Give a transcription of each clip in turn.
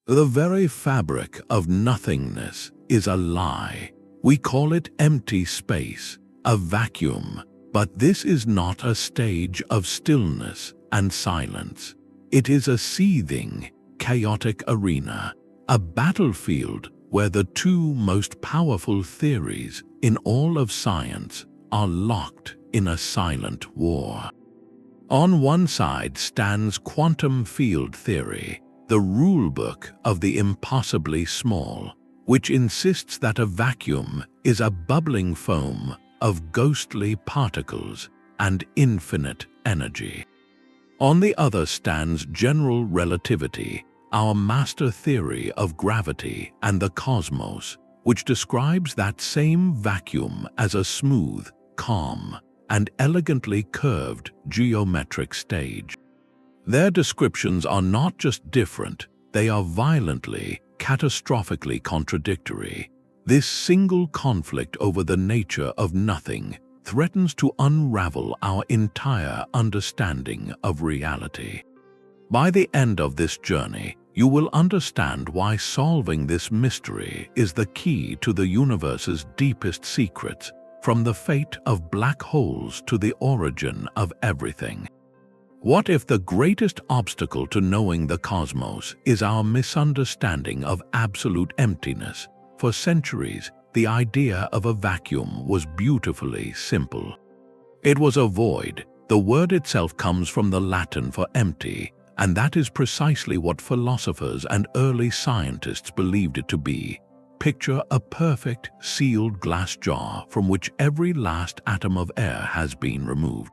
The very fabric of nothingness is a lie. We call it empty space, a vacuum, but this is not a stage of stillness and silence. It is a seething, chaotic arena, a battlefield where the two most powerful theories in all of science are locked in a silent war. On one side stands quantum field theory, the rulebook of the impossibly small, which insists that a vacuum is a bubbling foam of ghostly particles and infinite energy. On the other stands general relativity, our master theory of gravity and the cosmos, which describes that same vacuum as a smooth, calm, and elegantly curved geometric stage. Their descriptions are not just different, they are violently, catastrophically contradictory. This single conflict over the nature of nothing threatens to unravel our entire understanding of reality. By the end of this journey, you will understand why solving this mystery is the key to the universe's deepest secrets, from the fate of black holes to the origin of everything. What if the greatest obstacle to knowing the cosmos is our misunderstanding of absolute emptiness? For centuries, the idea of a vacuum was beautifully simple. It was a void. The word itself comes from the Latin for empty, and that is precisely what philosophers and early scientists believed it to be. Picture a perfect, sealed glass jar from which every last atom of air has been removed.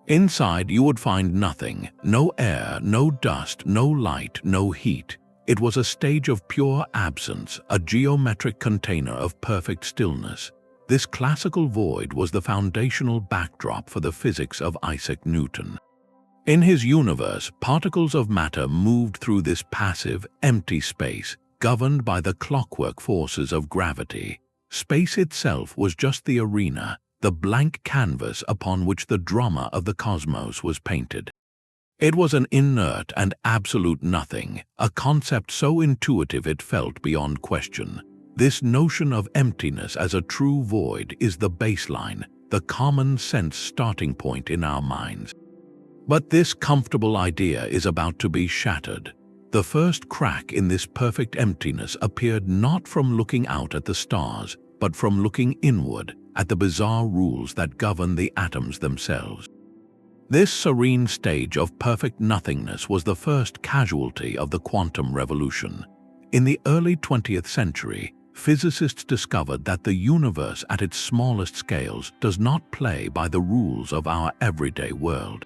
Inside, you would find nothing, no air, no dust, no light, no heat. It was a stage of pure absence, a geometric container of perfect stillness. This classical void was the foundational backdrop for the physics of Isaac Newton. In his universe, particles of matter moved through this passive, empty space, governed by the clockwork forces of gravity. Space itself was just the arena, the blank canvas upon which the drama of the cosmos was painted. It was an inert and absolute nothing, a concept so intuitive it felt beyond question. This notion of emptiness as a true void is the baseline, the common sense starting point in our minds. But this comfortable idea is about to be shattered. The first crack in this perfect emptiness appeared not from looking out at the stars, but from looking inward at the bizarre rules that govern the atoms themselves. This serene stage of perfect nothingness was the first casualty of the quantum revolution. In the early 20th century, physicists discovered that the universe at its smallest scales does not play by the rules of our everyday world.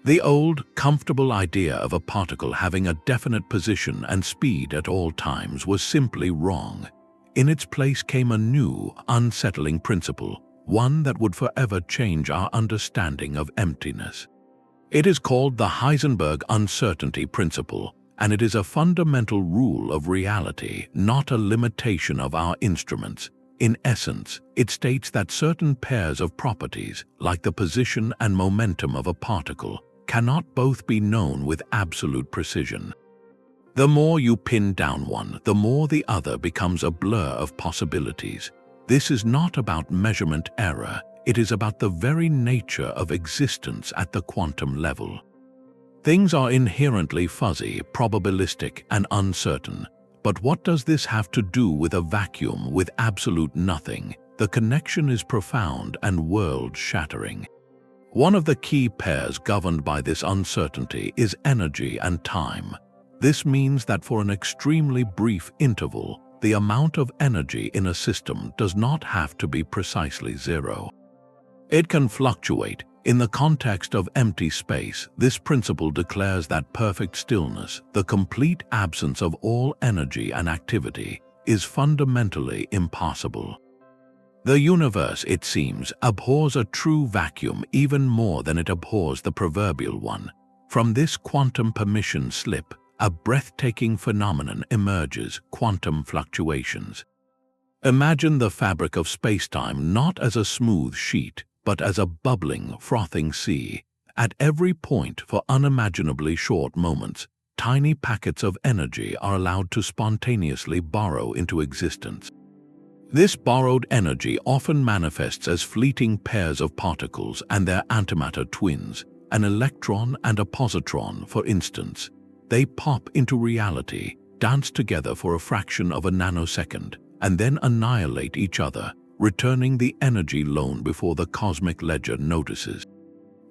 The old, comfortable idea of a particle having a definite position and speed at all times was simply wrong. In its place came a new, unsettling principle, one that would forever change our understanding of emptiness. It is called the Heisenberg uncertainty principle, and it is a fundamental rule of reality, not a limitation of our instruments. In essence, it states that certain pairs of properties, like the position and momentum of a particle, cannot both be known with absolute precision. The more you pin down one, the more the other becomes a blur of possibilities. This is not about measurement error, it is about the very nature of existence at the quantum level. Things are inherently fuzzy, probabilistic, and uncertain. But what does this have to do with a vacuum with absolute nothing? The connection is profound and world-shattering. One of the key pairs governed by this uncertainty is energy and time. This means that for an extremely brief interval, the amount of energy in a system does not have to be precisely zero. It can fluctuate. In the context of empty space, this principle declares that perfect stillness, the complete absence of all energy and activity, is fundamentally impossible. The universe, it seems, abhors a true vacuum even more than it abhors the proverbial one. From this quantum permission slip, a breathtaking phenomenon emerges: quantum fluctuations. Imagine the fabric of spacetime not as a smooth sheet, but as a bubbling, frothing sea. At every point, for unimaginably short moments, tiny packets of energy are allowed to spontaneously borrow into existence. This borrowed energy often manifests as fleeting pairs of particles and their antimatter twins, an electron and a positron, for instance. They pop into reality, dance together for a fraction of a nanosecond, and then annihilate each other, returning the energy loan before the cosmic ledger notices.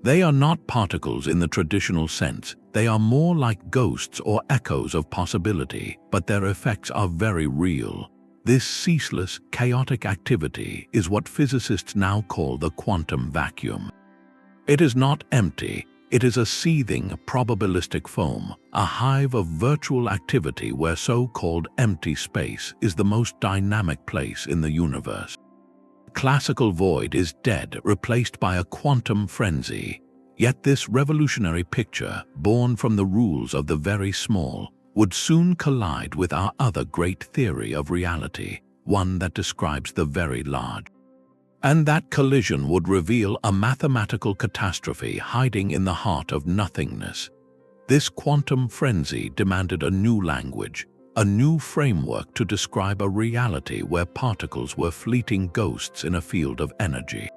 They are not particles in the traditional sense. They are more like ghosts or echoes of possibility, but their effects are very real. This ceaseless, chaotic activity is what physicists now call the quantum vacuum. It is not empty. It is a seething, probabilistic foam, a hive of virtual activity where so-called empty space is the most dynamic place in the universe. Classical void is dead, replaced by a quantum frenzy. Yet this revolutionary picture, born from the rules of the very small, would soon collide with our other great theory of reality, one that describes the very large. And that collision would reveal a mathematical catastrophe hiding in the heart of nothingness. This quantum frenzy demanded a new language, a new framework to describe a reality where particles were fleeting ghosts in a field of energy.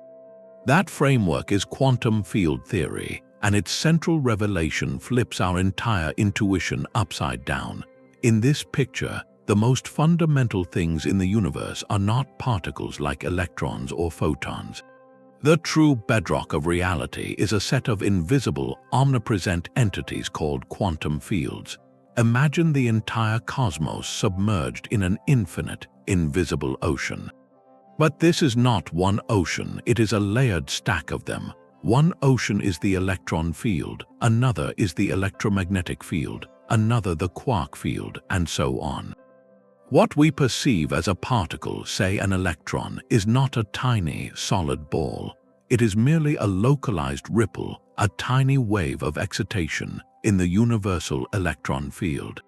That framework is quantum field theory, and its central revelation flips our entire intuition upside down. In this picture, the most fundamental things in the universe are not particles like electrons or photons. The true bedrock of reality is a set of invisible, omnipresent entities called quantum fields. Imagine the entire cosmos submerged in an infinite, invisible ocean. But this is not one ocean, it is a layered stack of them. One ocean is the electron field, another is the electromagnetic field, another the quark field, and so on. What we perceive as a particle, say an electron, is not a tiny, solid ball. It is merely a localized ripple, a tiny wave of excitation in the universal electron field.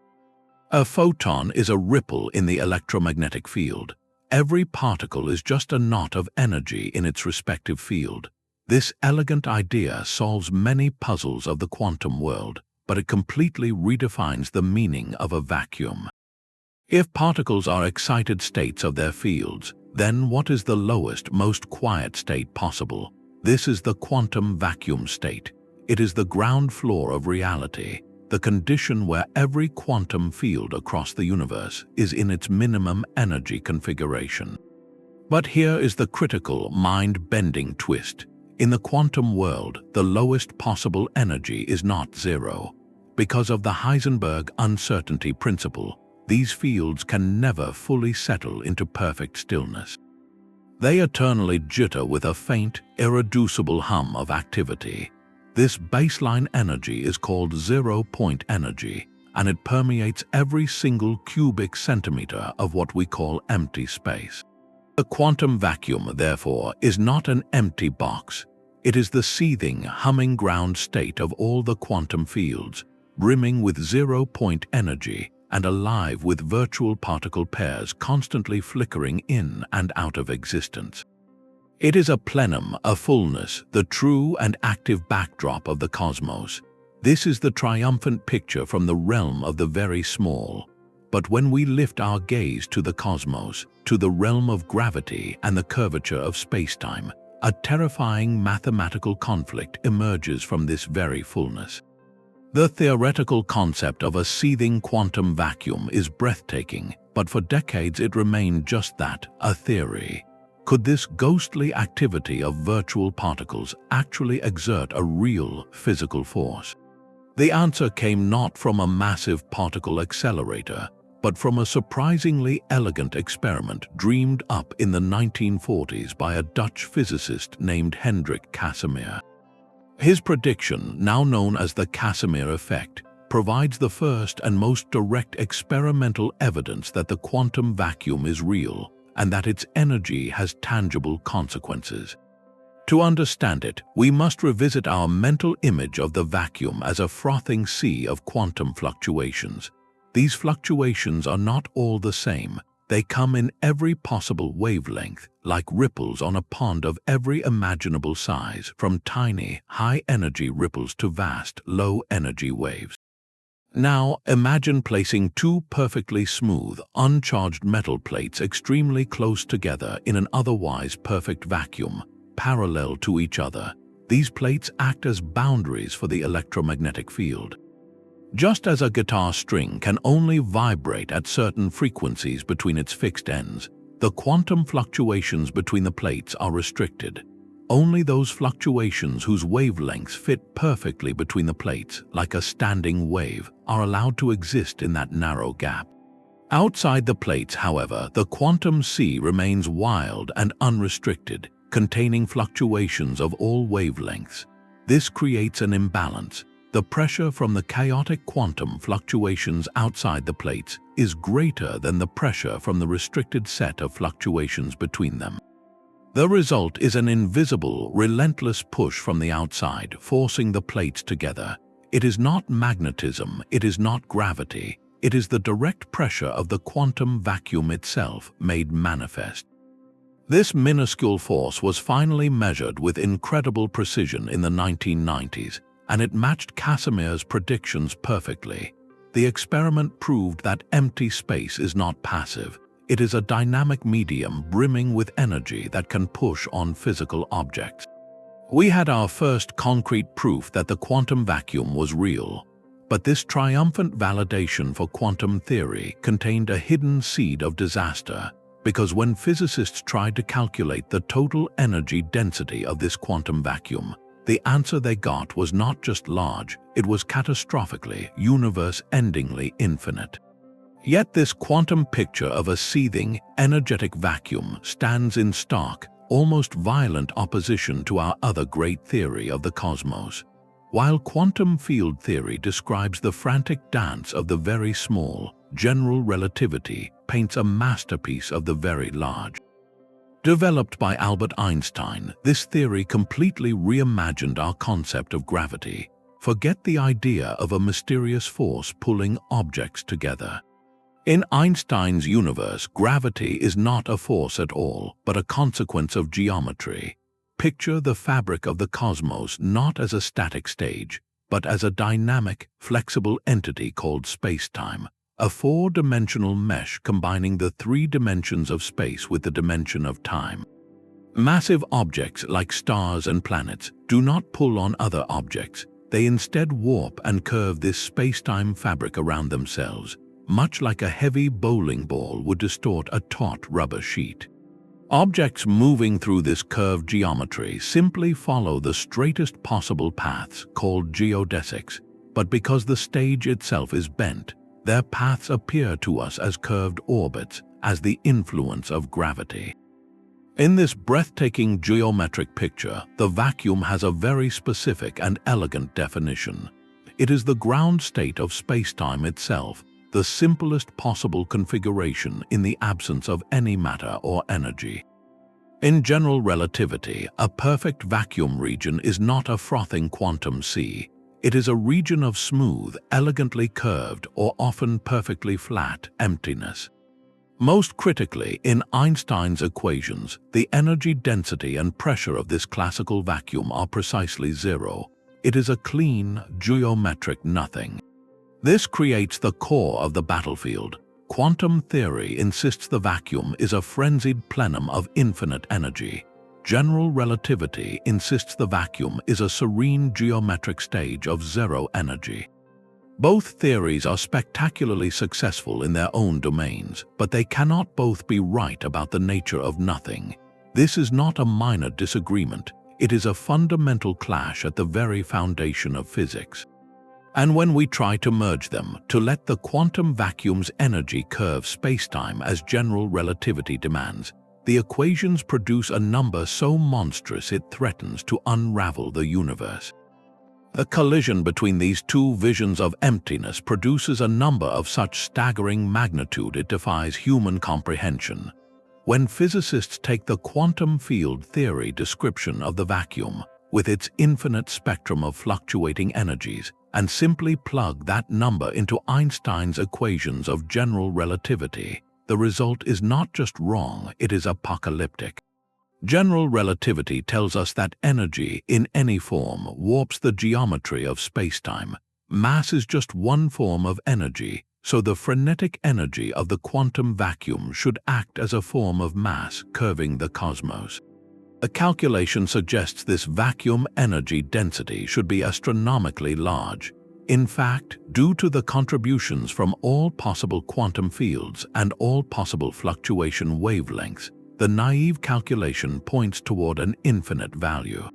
A photon is a ripple in the electromagnetic field. Every particle is just a knot of energy in its respective field. This elegant idea solves many puzzles of the quantum world, but it completely redefines the meaning of a vacuum. If particles are excited states of their fields, then what is the lowest, most quiet state possible? This is the quantum vacuum state. It is the ground floor of reality, the condition where every quantum field across the universe is in its minimum energy configuration. But here is the critical, mind-bending twist. In the quantum world, the lowest possible energy is not zero. Because of the Heisenberg uncertainty principle, these fields can never fully settle into perfect stillness. They eternally jitter with a faint, irreducible hum of activity. This baseline energy is called zero-point energy, and it permeates every single cubic centimeter of what we call empty space. The quantum vacuum, therefore, is not an empty box. It is the seething, humming ground state of all the quantum fields, brimming with zero-point energy and alive with virtual particle pairs constantly flickering in and out of existence. It is a plenum, a fullness, the true and active backdrop of the cosmos. This is the triumphant picture from the realm of the very small. But when we lift our gaze to the cosmos, to the realm of gravity and the curvature of spacetime, a terrifying mathematical conflict emerges from this very fullness. The theoretical concept of a seething quantum vacuum is breathtaking, but for decades it remained just that, a theory. Could this ghostly activity of virtual particles actually exert a real physical force? The answer came not from a massive particle accelerator, but from a surprisingly elegant experiment dreamed up in the 1940s by a Dutch physicist named Hendrik Casimir. His prediction, now known as the Casimir Effect, provides the first and most direct experimental evidence that the quantum vacuum is real and that its energy has tangible consequences. To understand it, we must revisit our mental image of the vacuum as a frothing sea of quantum fluctuations. These fluctuations are not all the same. They come in every possible wavelength, like ripples on a pond of every imaginable size, from tiny, high-energy ripples to vast, low-energy waves. Now, imagine placing two perfectly smooth, uncharged metal plates extremely close together in an otherwise perfect vacuum, parallel to each other. These plates act as boundaries for the electromagnetic field. Just as a guitar string can only vibrate at certain frequencies between its fixed ends, the quantum fluctuations between the plates are restricted. Only those fluctuations whose wavelengths fit perfectly between the plates, like a standing wave, are allowed to exist in that narrow gap. Outside the plates, however, the quantum sea remains wild and unrestricted, containing fluctuations of all wavelengths. This creates an imbalance. The pressure from the chaotic quantum fluctuations outside the plates is greater than the pressure from the restricted set of fluctuations between them. The result is an invisible, relentless push from the outside, forcing the plates together. It is not magnetism, it is not gravity, it is the direct pressure of the quantum vacuum itself made manifest. This minuscule force was finally measured with incredible precision in the 1990s, and it matched Casimir's predictions perfectly. The experiment proved that empty space is not passive. It is a dynamic medium brimming with energy that can push on physical objects. We had our first concrete proof that the quantum vacuum was real. But this triumphant validation for quantum theory contained a hidden seed of disaster, because when physicists tried to calculate the total energy density of this quantum vacuum, the answer they got was not just large, it was catastrophically, universe-endingly infinite. Yet this quantum picture of a seething, energetic vacuum stands in stark, almost violent opposition to our other great theory of the cosmos. While quantum field theory describes the frantic dance of the very small, general relativity paints a masterpiece of the very large. Developed by Albert Einstein, this theory completely reimagined our concept of gravity. Forget the idea of a mysterious force pulling objects together. In Einstein's universe, gravity is not a force at all, but a consequence of geometry. Picture the fabric of the cosmos not as a static stage, but as a dynamic, flexible entity called spacetime, a four-dimensional mesh combining the three dimensions of space with the dimension of time. Massive objects like stars and planets do not pull on other objects. They instead warp and curve this spacetime fabric around themselves, much like a heavy bowling ball would distort a taut rubber sheet. Objects moving through this curved geometry simply follow the straightest possible paths, called geodesics, but because the stage itself is bent, their paths appear to us as curved orbits, as the influence of gravity. In this breathtaking geometric picture, the vacuum has a very specific and elegant definition. It is the ground state of spacetime itself, the simplest possible configuration in the absence of any matter or energy. In general relativity, a perfect vacuum region is not a frothing quantum sea. It is a region of smooth, elegantly curved, or often perfectly flat emptiness. Most critically, in Einstein's equations, the energy density and pressure of this classical vacuum are precisely zero. It is a clean, geometric nothing. This creates the core of the battlefield. Quantum theory insists the vacuum is a frenzied plenum of infinite energy. General relativity insists the vacuum is a serene geometric stage of zero energy. Both theories are spectacularly successful in their own domains, but they cannot both be right about the nature of nothing. This is not a minor disagreement. It is a fundamental clash at the very foundation of physics. And when we try to merge them, to let the quantum vacuum's energy curve spacetime as general relativity demands, the equations produce a number so monstrous it threatens to unravel the universe. The collision between these two visions of emptiness produces a number of such staggering magnitude it defies human comprehension. When physicists take the quantum field theory description of the vacuum, with its infinite spectrum of fluctuating energies, and simply plug that number into Einstein's equations of general relativity, the result is not just wrong, it is apocalyptic. General relativity tells us that energy, in any form, warps the geometry of spacetime, Mass is just one form of energy, so the frenetic energy of the quantum vacuum should act as a form of mass curving the cosmos. A calculation suggests this vacuum energy density should be astronomically large. In fact, due to the contributions from all possible quantum fields and all possible fluctuation wavelengths, the naive calculation points toward an infinite value.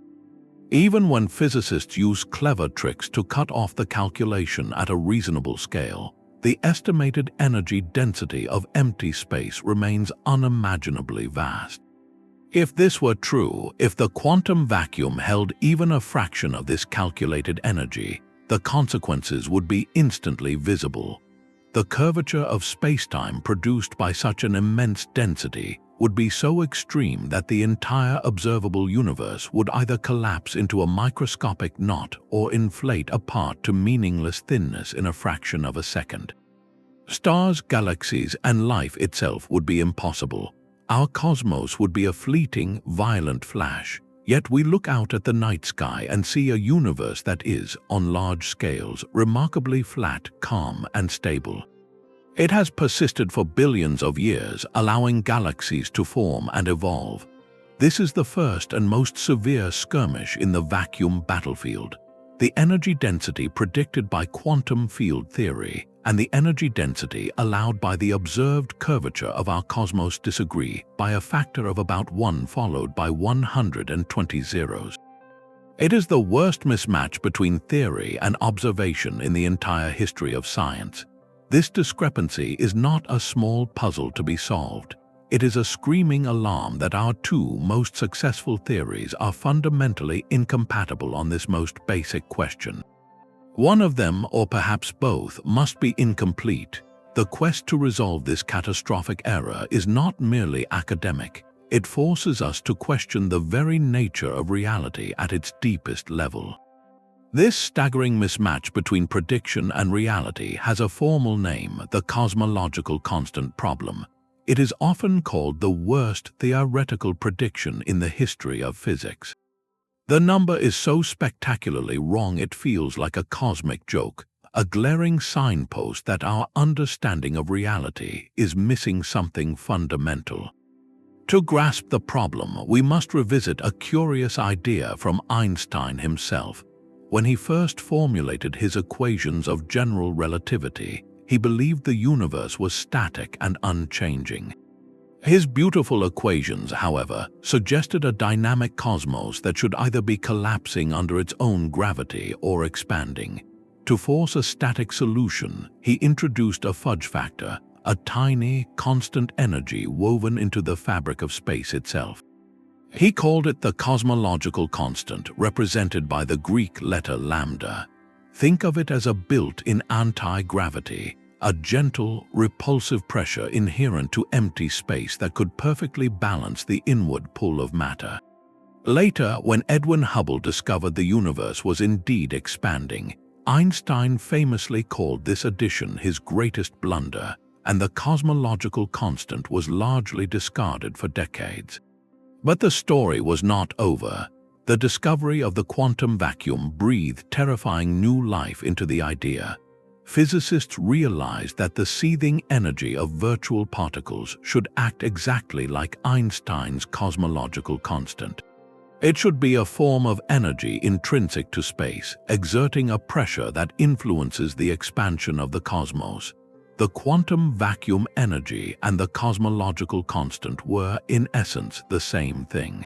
Even when physicists use clever tricks to cut off the calculation at a reasonable scale, the estimated energy density of empty space remains unimaginably vast. If this were true, if the quantum vacuum held even a fraction of this calculated energy, the consequences would be instantly visible. The curvature of spacetime produced by such an immense density would be so extreme that the entire observable universe would either collapse into a microscopic knot or inflate apart to meaningless thinness in a fraction of a second. Stars, galaxies, and life itself would be impossible. Our cosmos would be a fleeting, violent flash. Yet we look out at the night sky and see a universe that is, on large scales, remarkably flat, calm, and stable. It has persisted for billions of years, allowing galaxies to form and evolve. This is the first and most severe skirmish in the vacuum battlefield. The energy density predicted by quantum field theory and the energy density allowed by the observed curvature of our cosmos disagree by a factor of about 1 followed by 120 zeros. It is the worst mismatch between theory and observation in the entire history of science. This discrepancy is not a small puzzle to be solved. It is a screaming alarm that our two most successful theories are fundamentally incompatible on this most basic question. One of them, or perhaps both, must be incomplete. The quest to resolve this catastrophic error is not merely academic. It forces us to question the very nature of reality at its deepest level. This staggering mismatch between prediction and reality has a formal name, the cosmological constant problem. It is often called the worst theoretical prediction in the history of physics. The number is so spectacularly wrong it feels like a cosmic joke, a glaring signpost that our understanding of reality is missing something fundamental. To grasp the problem, we must revisit a curious idea from Einstein himself. When he first formulated his equations of general relativity, he believed the universe was static and unchanging. His beautiful equations, however, suggested a dynamic cosmos that should either be collapsing under its own gravity or expanding. To force a static solution, he introduced a fudge factor, a tiny, constant energy woven into the fabric of space itself. He called it the cosmological constant, represented by the Greek letter lambda. Think of it as a built-in anti-gravity, a gentle, repulsive pressure inherent to empty space that could perfectly balance the inward pull of matter. Later, when Edwin Hubble discovered the universe was indeed expanding, Einstein famously called this addition his greatest blunder, and the cosmological constant was largely discarded for decades. But the story was not over. The discovery of the quantum vacuum breathed terrifying new life into the idea. Physicists realized that the seething energy of virtual particles should act exactly like Einstein's cosmological constant. It should be a form of energy intrinsic to space, exerting a pressure that influences the expansion of the cosmos. The quantum vacuum energy and the cosmological constant were, in essence, the same thing.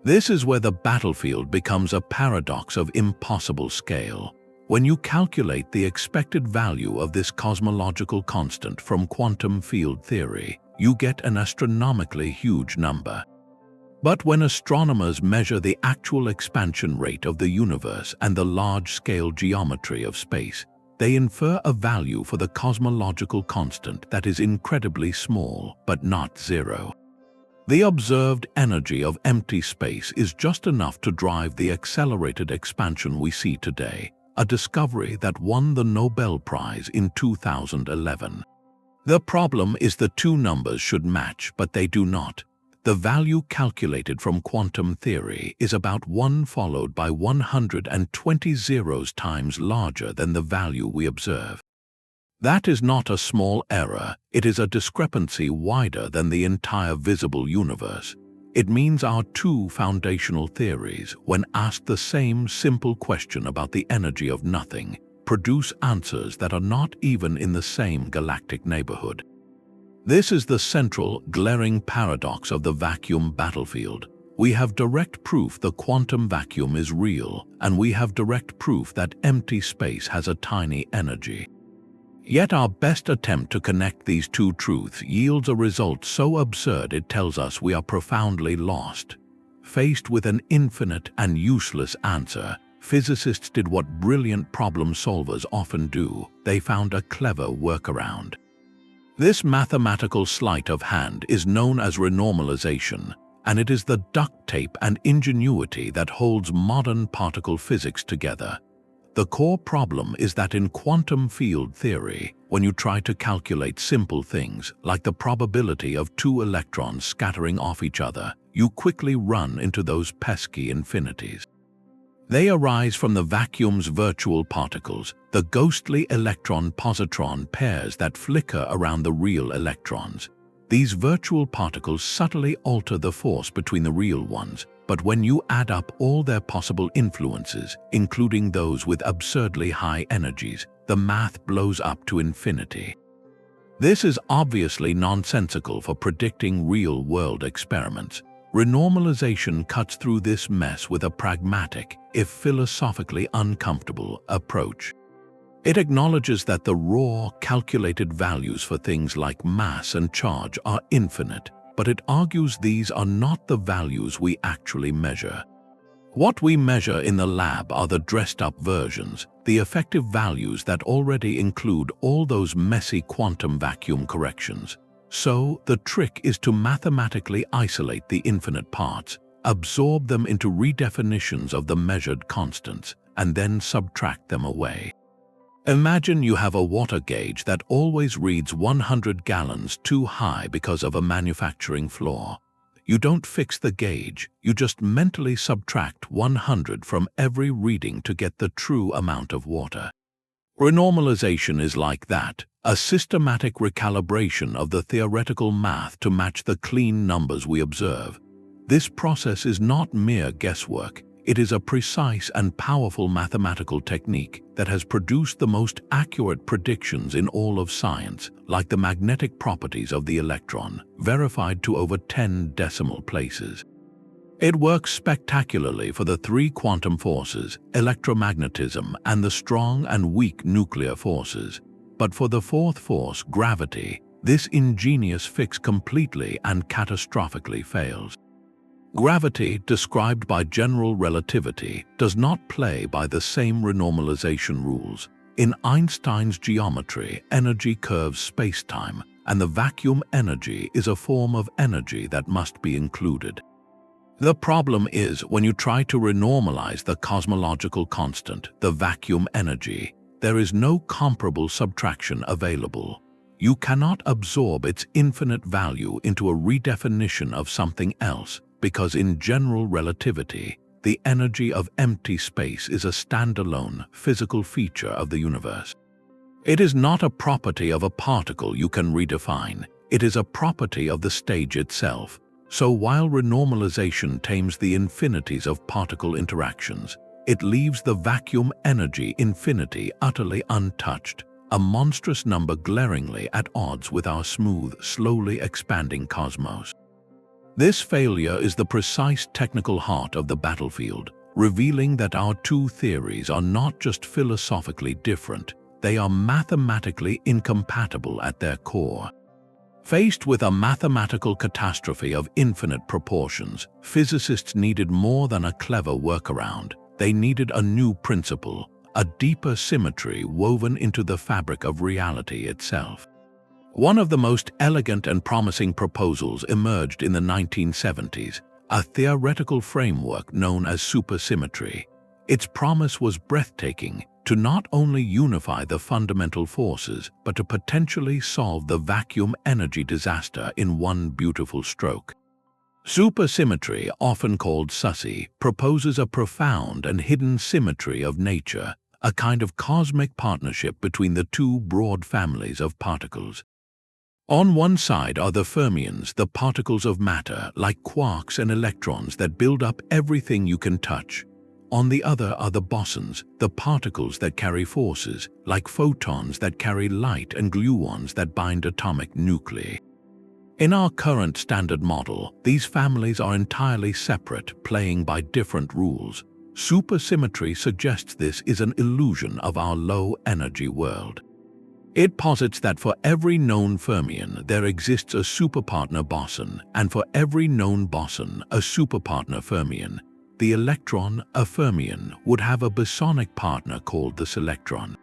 This is where the battlefield becomes a paradox of impossible scale. When you calculate the expected value of this cosmological constant from quantum field theory, you get an astronomically huge number. But when astronomers measure the actual expansion rate of the universe and the large-scale geometry of space, they infer a value for the cosmological constant that is incredibly small, but not zero. The observed energy of empty space is just enough to drive the accelerated expansion we see today, a discovery that won the Nobel Prize in 2011. The problem is the two numbers should match, but they do not. The value calculated from quantum theory is about 1 followed by 120 zeros times larger than the value we observe. That is not a small error, it is a discrepancy wider than the entire visible universe. It means our two foundational theories, when asked the same simple question about the energy of nothing, produce answers that are not even in the same galactic neighborhood. This is the central, glaring paradox of the vacuum battlefield. We have direct proof the quantum vacuum is real, and we have direct proof that empty space has a tiny energy. Yet our best attempt to connect these two truths yields a result so absurd it tells us we are profoundly lost. Faced with an infinite and useless answer, physicists did what brilliant problem solvers often do: they found a clever workaround. This mathematical sleight of hand is known as renormalization, and it is the duct tape and ingenuity that holds modern particle physics together. The core problem is that in quantum field theory, when you try to calculate simple things, like the probability of two electrons scattering off each other, you quickly run into those pesky infinities. They arise from the vacuum's virtual particles, the ghostly electron-positron pairs that flicker around the real electrons. These virtual particles subtly alter the force between the real ones, but when you add up all their possible influences, including those with absurdly high energies, the math blows up to infinity. This is obviously nonsensical for predicting real-world experiments. Renormalization cuts through this mess with a pragmatic, if philosophically uncomfortable, approach. It acknowledges that the raw, calculated values for things like mass and charge are infinite, but it argues these are not the values we actually measure. What we measure in the lab are the dressed-up versions, the effective values that already include all those messy quantum vacuum corrections. So, the trick is to mathematically isolate the infinite parts, absorb them into redefinitions of the measured constants, and then subtract them away. Imagine you have a water gauge that always reads 100 gallons too high because of a manufacturing flaw. You don't fix the gauge, you just mentally subtract 100 from every reading to get the true amount of water. Renormalization is like that, a systematic recalibration of the theoretical math to match the clean numbers we observe. This process is not mere guesswork, it is a precise and powerful mathematical technique that has produced the most accurate predictions in all of science, like the magnetic properties of the electron, verified to over 10 decimal places. It works spectacularly for the three quantum forces, electromagnetism, and the strong and weak nuclear forces. But for the fourth force, gravity, this ingenious fix completely and catastrophically fails. Gravity, described by general relativity, does not play by the same renormalization rules. In Einstein's geometry, energy curves spacetime, and the vacuum energy is a form of energy that must be included. The problem is, when you try to renormalize the cosmological constant, the vacuum energy, there is no comparable subtraction available. You cannot absorb its infinite value into a redefinition of something else, because in general relativity, the energy of empty space is a standalone, physical feature of the universe. It is not a property of a particle you can redefine, it is a property of the stage itself. So while renormalization tames the infinities of particle interactions, it leaves the vacuum energy infinity utterly untouched, a monstrous number glaringly at odds with our smooth, slowly expanding cosmos. This failure is the precise technical heart of the battlefield, revealing that our two theories are not just philosophically different, they are mathematically incompatible at their core. Faced with a mathematical catastrophe of infinite proportions, physicists needed more than a clever workaround. They needed a new principle, a deeper symmetry woven into the fabric of reality itself. One of the most elegant and promising proposals emerged in the 1970s, a theoretical framework known as supersymmetry. Its promise was breathtaking, to not only unify the fundamental forces, but to potentially solve the vacuum energy disaster in one beautiful stroke. Supersymmetry, often called SUSY, proposes a profound and hidden symmetry of nature, a kind of cosmic partnership between the two broad families of particles. On one side are the fermions, the particles of matter, like quarks and electrons that build up everything you can touch. On the other are the bosons, the particles that carry forces, like photons that carry light and gluons that bind atomic nuclei. In our current standard model, these families are entirely separate, playing by different rules. Supersymmetry suggests this is an illusion of our low-energy world. It posits that for every known fermion, there exists a superpartner boson, and for every known boson, a superpartner fermion. The electron, a fermion, would have a bosonic partner called the selectron.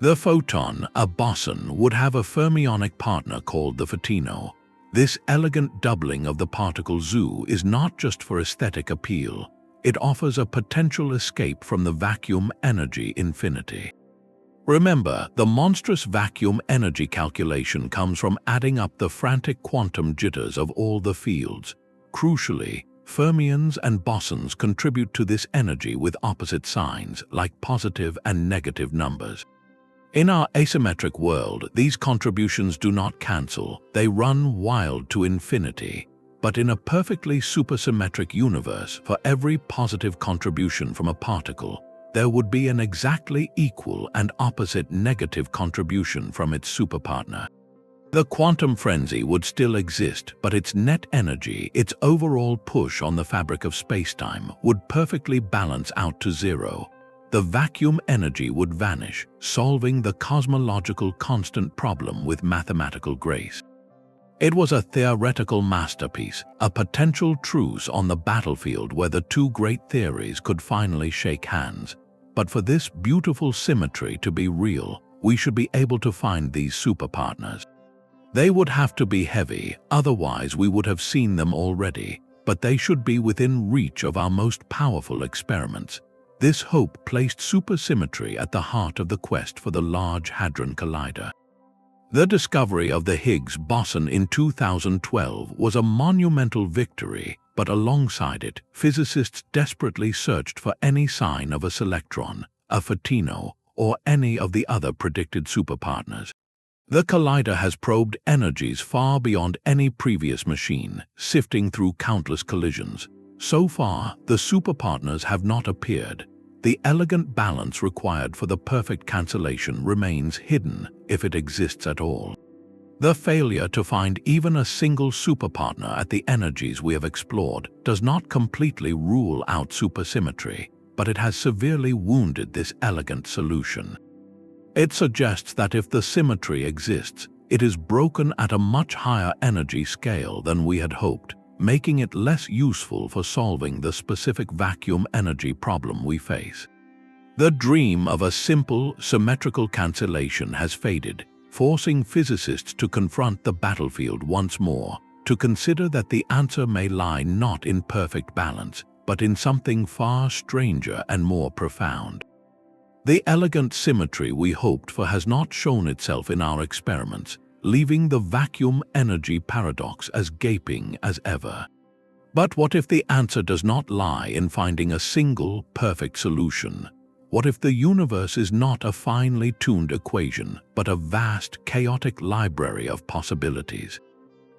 The photon, a boson, would have a fermionic partner called the photino. This elegant doubling of the particle zoo is not just for aesthetic appeal. It offers a potential escape from the vacuum energy infinity. Remember, the monstrous vacuum energy calculation comes from adding up the frantic quantum jitters of all the fields. Crucially, fermions and bosons contribute to this energy with opposite signs, like positive and negative numbers. In our asymmetric world, these contributions do not cancel, they run wild to infinity. But in a perfectly supersymmetric universe, for every positive contribution from a particle, there would be an exactly equal and opposite negative contribution from its superpartner. The quantum frenzy would still exist, but its net energy, its overall push on the fabric of spacetime, would perfectly balance out to zero. The vacuum energy would vanish, solving the cosmological constant problem with mathematical grace. It was a theoretical masterpiece, a potential truce on the battlefield where the two great theories could finally shake hands. But for this beautiful symmetry to be real, we should be able to find these superpartners. They would have to be heavy, otherwise we would have seen them already, but they should be within reach of our most powerful experiments. This hope placed supersymmetry at the heart of the quest for the Large Hadron Collider. The discovery of the Higgs boson in 2012 was a monumental victory, but alongside it, physicists desperately searched for any sign of a selectron, a photino, or any of the other predicted superpartners. The collider has probed energies far beyond any previous machine, sifting through countless collisions. So far, the superpartners have not appeared. The elegant balance required for the perfect cancellation remains hidden, if it exists at all. The failure to find even a single superpartner at the energies we have explored does not completely rule out supersymmetry, but it has severely wounded this elegant solution. It suggests that if the symmetry exists, it is broken at a much higher energy scale than we had hoped, making it less useful for solving the specific vacuum energy problem we face. The dream of a simple, symmetrical cancellation has faded, forcing physicists to confront the battlefield once more, to consider that the answer may lie not in perfect balance, but in something far stranger and more profound. The elegant symmetry we hoped for has not shown itself in our experiments, leaving the vacuum energy paradox as gaping as ever. But what if the answer does not lie in finding a single, perfect solution? What if the universe is not a finely tuned equation, but a vast, chaotic library of possibilities?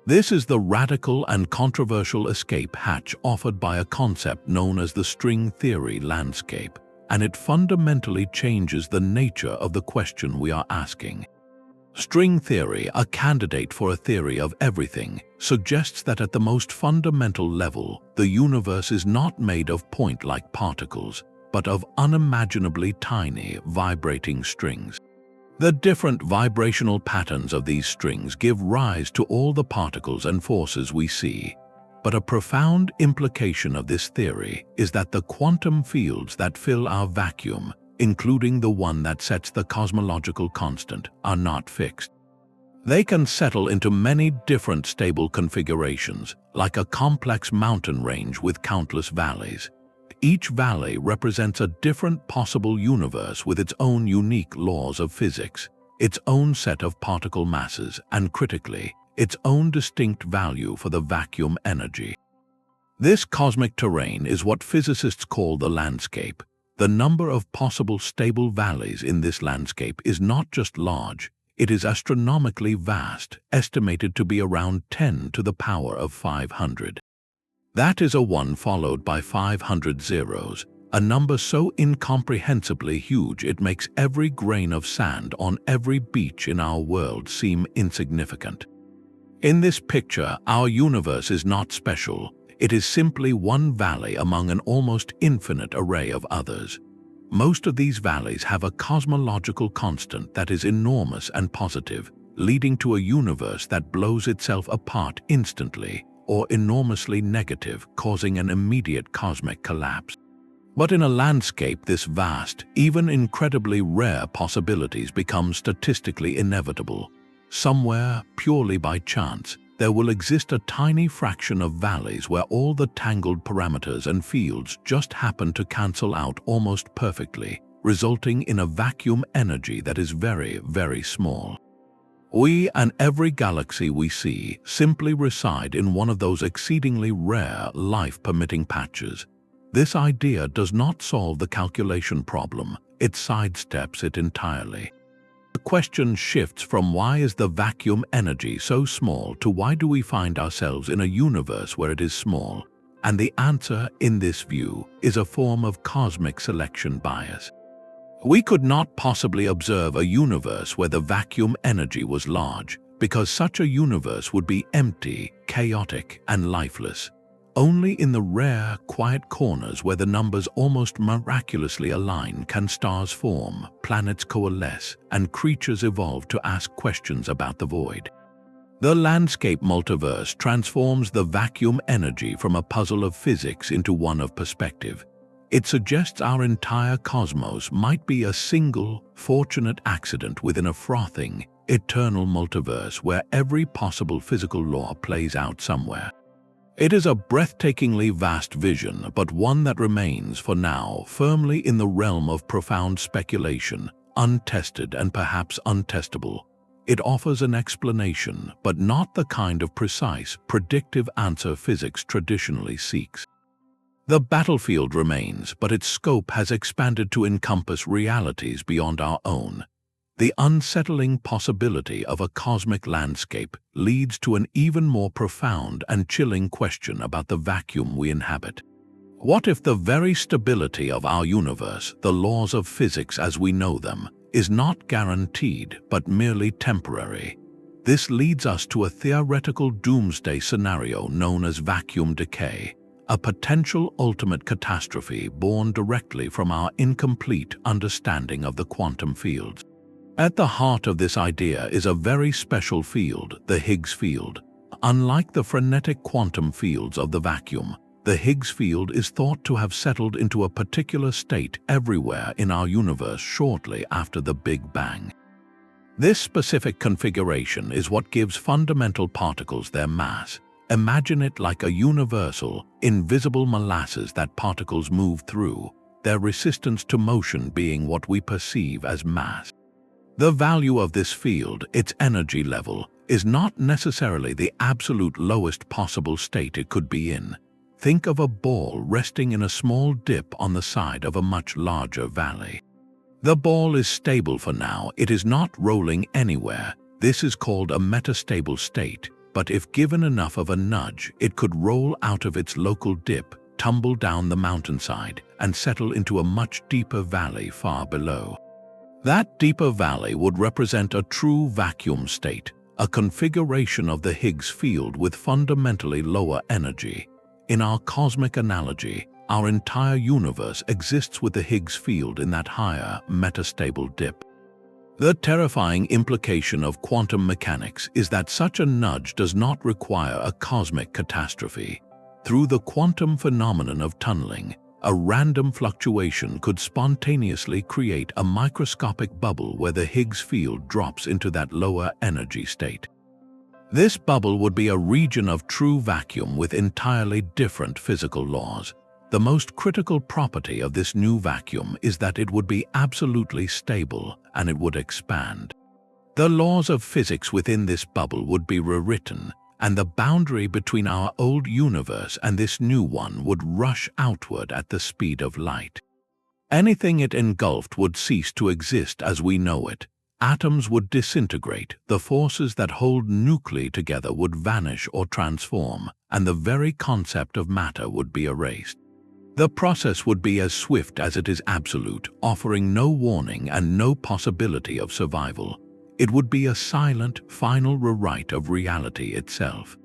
This is the radical and controversial escape hatch offered by a concept known as the string theory landscape, and it fundamentally changes the nature of the question we are asking. String theory, a candidate for a theory of everything, suggests that at the most fundamental level, the universe is not made of point-like particles, but of unimaginably tiny, vibrating strings. The different vibrational patterns of these strings give rise to all the particles and forces we see. But a profound implication of this theory is that the quantum fields that fill our vacuum, including the one that sets the cosmological constant, are not fixed. They can settle into many different stable configurations, like a complex mountain range with countless valleys. Each valley represents a different possible universe with its own unique laws of physics, its own set of particle masses, and critically, its own distinct value for the vacuum energy. This cosmic terrain is what physicists call the landscape. The number of possible stable valleys in this landscape is not just large, it is astronomically vast, estimated to be around 10 to the power of 500. That is a 1 followed by 500 zeros, a number so incomprehensibly huge it makes every grain of sand on every beach in our world seem insignificant. In this picture, our universe is not special. It is simply one valley among an almost infinite array of others. Most of these valleys have a cosmological constant that is enormous and positive, leading to a universe that blows itself apart instantly, or enormously negative, causing an immediate cosmic collapse. But in a landscape this vast, even incredibly rare possibilities become statistically inevitable. Somewhere, purely by chance, there will exist a tiny fraction of valleys where all the tangled parameters and fields just happen to cancel out almost perfectly, resulting in a vacuum energy that is very, very small. We and every galaxy we see simply reside in one of those exceedingly rare, life-permitting patches. This idea does not solve the calculation problem, it sidesteps it entirely. The question shifts from why is the vacuum energy so small to why do we find ourselves in a universe where it is small? And the answer, in this view, is a form of cosmic selection bias. We could not possibly observe a universe where the vacuum energy was large, because such a universe would be empty, chaotic, and lifeless. Only in the rare, quiet corners where the numbers almost miraculously align can stars form, planets coalesce, and creatures evolve to ask questions about the void. The landscape multiverse transforms the vacuum energy from a puzzle of physics into one of perspective. It suggests our entire cosmos might be a single, fortunate accident within a frothing, eternal multiverse where every possible physical law plays out somewhere. It is a breathtakingly vast vision, but one that remains, for now, firmly in the realm of profound speculation, untested and perhaps untestable. It offers an explanation, but not the kind of precise, predictive answer physics traditionally seeks. The battlefield remains, but its scope has expanded to encompass realities beyond our own. The unsettling possibility of a cosmic landscape leads to an even more profound and chilling question about the vacuum we inhabit. What if the very stability of our universe, the laws of physics as we know them, is not guaranteed but merely temporary? This leads us to a theoretical doomsday scenario known as vacuum decay, a potential ultimate catastrophe born directly from our incomplete understanding of the quantum fields. At the heart of this idea is a very special field, the Higgs field. Unlike the frenetic quantum fields of the vacuum, the Higgs field is thought to have settled into a particular state everywhere in our universe shortly after the Big Bang. This specific configuration is what gives fundamental particles their mass. Imagine it like a universal, invisible molasses that particles move through, their resistance to motion being what we perceive as mass. The value of this field, its energy level, is not necessarily the absolute lowest possible state it could be in. Think of a ball resting in a small dip on the side of a much larger valley. The ball is stable for now, it is not rolling anywhere. This is called a metastable state, but if given enough of a nudge, it could roll out of its local dip, tumble down the mountainside, and settle into a much deeper valley far below. That deeper valley would represent a true vacuum state, a configuration of the Higgs field with fundamentally lower energy. In our cosmic analogy, our entire universe exists with the Higgs field in that higher, metastable dip. The terrifying implication of quantum mechanics is that such a nudge does not require a cosmic catastrophe. Through the quantum phenomenon of tunneling, a random fluctuation could spontaneously create a microscopic bubble where the Higgs field drops into that lower energy state. This bubble would be a region of true vacuum with entirely different physical laws. The most critical property of this new vacuum is that it would be absolutely stable and it would expand. The laws of physics within this bubble would be rewritten, and the boundary between our old universe and this new one would rush outward at the speed of light. Anything it engulfed would cease to exist as we know it. Atoms would disintegrate, the forces that hold nuclei together would vanish or transform, and the very concept of matter would be erased. The process would be as swift as it is absolute, offering no warning and no possibility of survival. It would be a silent, final rewrite of reality itself.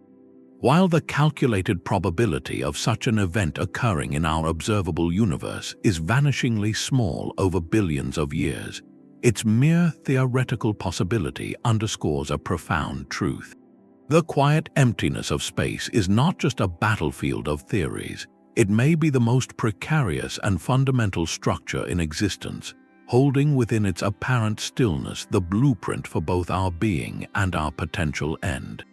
While the calculated probability of such an event occurring in our observable universe is vanishingly small over billions of years, its mere theoretical possibility underscores a profound truth. The quiet emptiness of space is not just a battlefield of theories. It may be the most precarious and fundamental structure in existence, holding within its apparent stillness the blueprint for both our being and our potential end.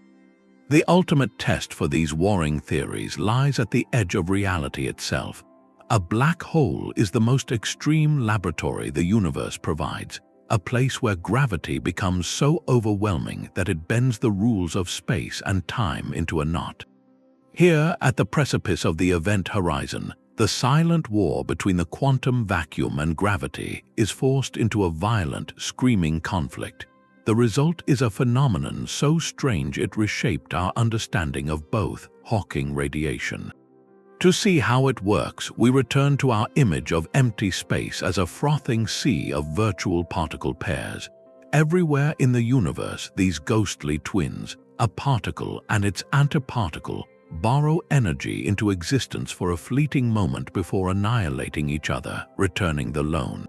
The ultimate test for these warring theories lies at the edge of reality itself. A black hole is the most extreme laboratory the universe provides, a place where gravity becomes so overwhelming that it bends the rules of space and time into a knot. Here, at the precipice of the event horizon, the silent war between the quantum vacuum and gravity is forced into a violent, screaming conflict. The result is a phenomenon so strange it reshaped our understanding of both Hawking radiation. To see how it works, we return to our image of empty space as a frothing sea of virtual particle pairs. Everywhere in the universe, these ghostly twins, a particle and its antiparticle, borrow energy into existence for a fleeting moment before annihilating each other, returning the lone.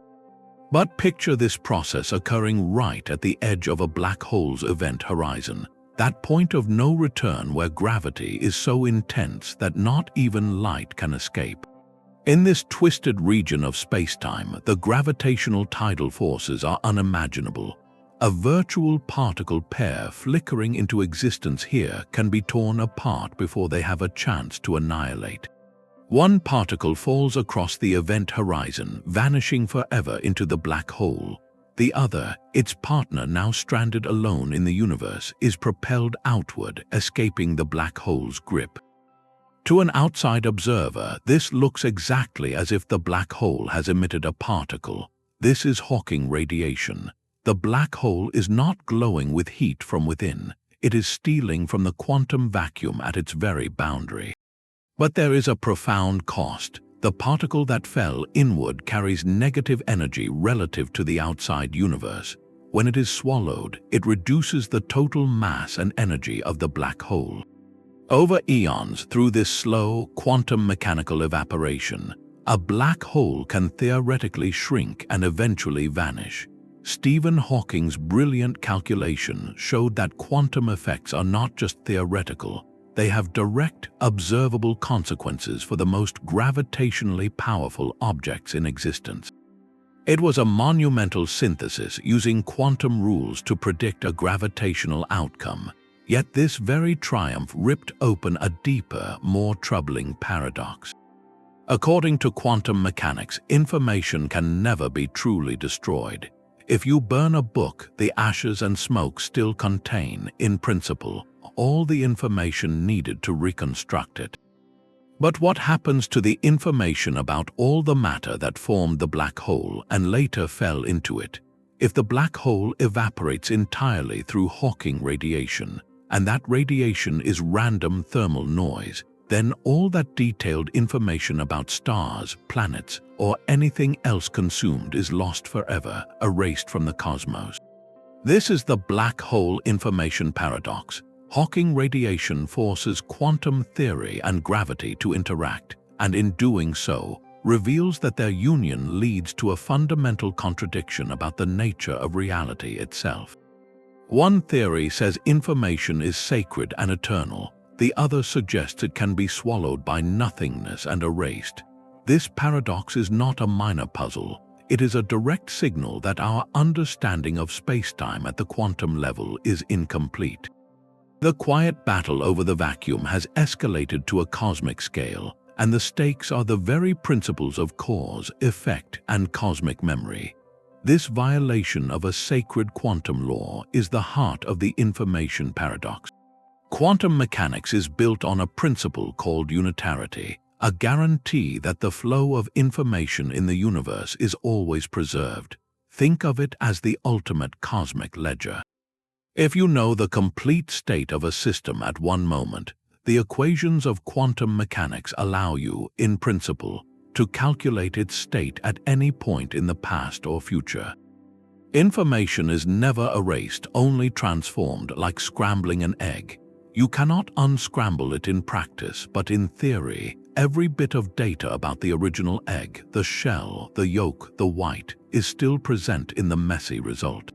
But picture this process occurring right at the edge of a black hole's event horizon, that point of no return where gravity is so intense that not even light can escape. In this twisted region of spacetime, the gravitational tidal forces are unimaginable. A virtual particle pair flickering into existence here can be torn apart before they have a chance to annihilate. One particle falls across the event horizon, vanishing forever into the black hole. The other, its partner now stranded alone in the universe, is propelled outward, escaping the black hole's grip. To an outside observer, this looks exactly as if the black hole has emitted a particle. This is Hawking radiation. The black hole is not glowing with heat from within. It is stealing from the quantum vacuum at its very boundary. But there is a profound cost. The particle that fell inward carries negative energy relative to the outside universe. When it is swallowed, it reduces the total mass and energy of the black hole. Over eons, through this slow, quantum mechanical evaporation, a black hole can theoretically shrink and eventually vanish. Stephen Hawking's brilliant calculation showed that quantum effects are not just theoretical. They have direct, observable consequences for the most gravitationally powerful objects in existence. It was a monumental synthesis using quantum rules to predict a gravitational outcome, yet this very triumph ripped open a deeper, more troubling paradox. According to quantum mechanics, information can never be truly destroyed. If you burn a book, the ashes and smoke still contain, in principle, all the information needed to reconstruct it. But what happens to the information about all the matter that formed the black hole and later fell into it? If the black hole evaporates entirely through Hawking radiation, and that radiation is random thermal noise, then all that detailed information about stars, planets, or anything else consumed is lost forever, erased from the cosmos. This is the black hole information paradox. Hawking radiation forces quantum theory and gravity to interact, and in doing so, reveals that their union leads to a fundamental contradiction about the nature of reality itself. One theory says information is sacred and eternal. The other suggests it can be swallowed by nothingness and erased. This paradox is not a minor puzzle. It is a direct signal that our understanding of spacetime at the quantum level is incomplete. The quiet battle over the vacuum has escalated to a cosmic scale, and the stakes are the very principles of cause, effect, and cosmic memory. This violation of a sacred quantum law is the heart of the information paradox. Quantum mechanics is built on a principle called unitarity, a guarantee that the flow of information in the universe is always preserved. Think of it as the ultimate cosmic ledger. If you know the complete state of a system at one moment, the equations of quantum mechanics allow you, in principle, to calculate its state at any point in the past or future. Information is never erased, only transformed, like scrambling an egg. You cannot unscramble it in practice, but in theory, every bit of data about the original egg, the shell, the yolk, the white, is still present in the messy result.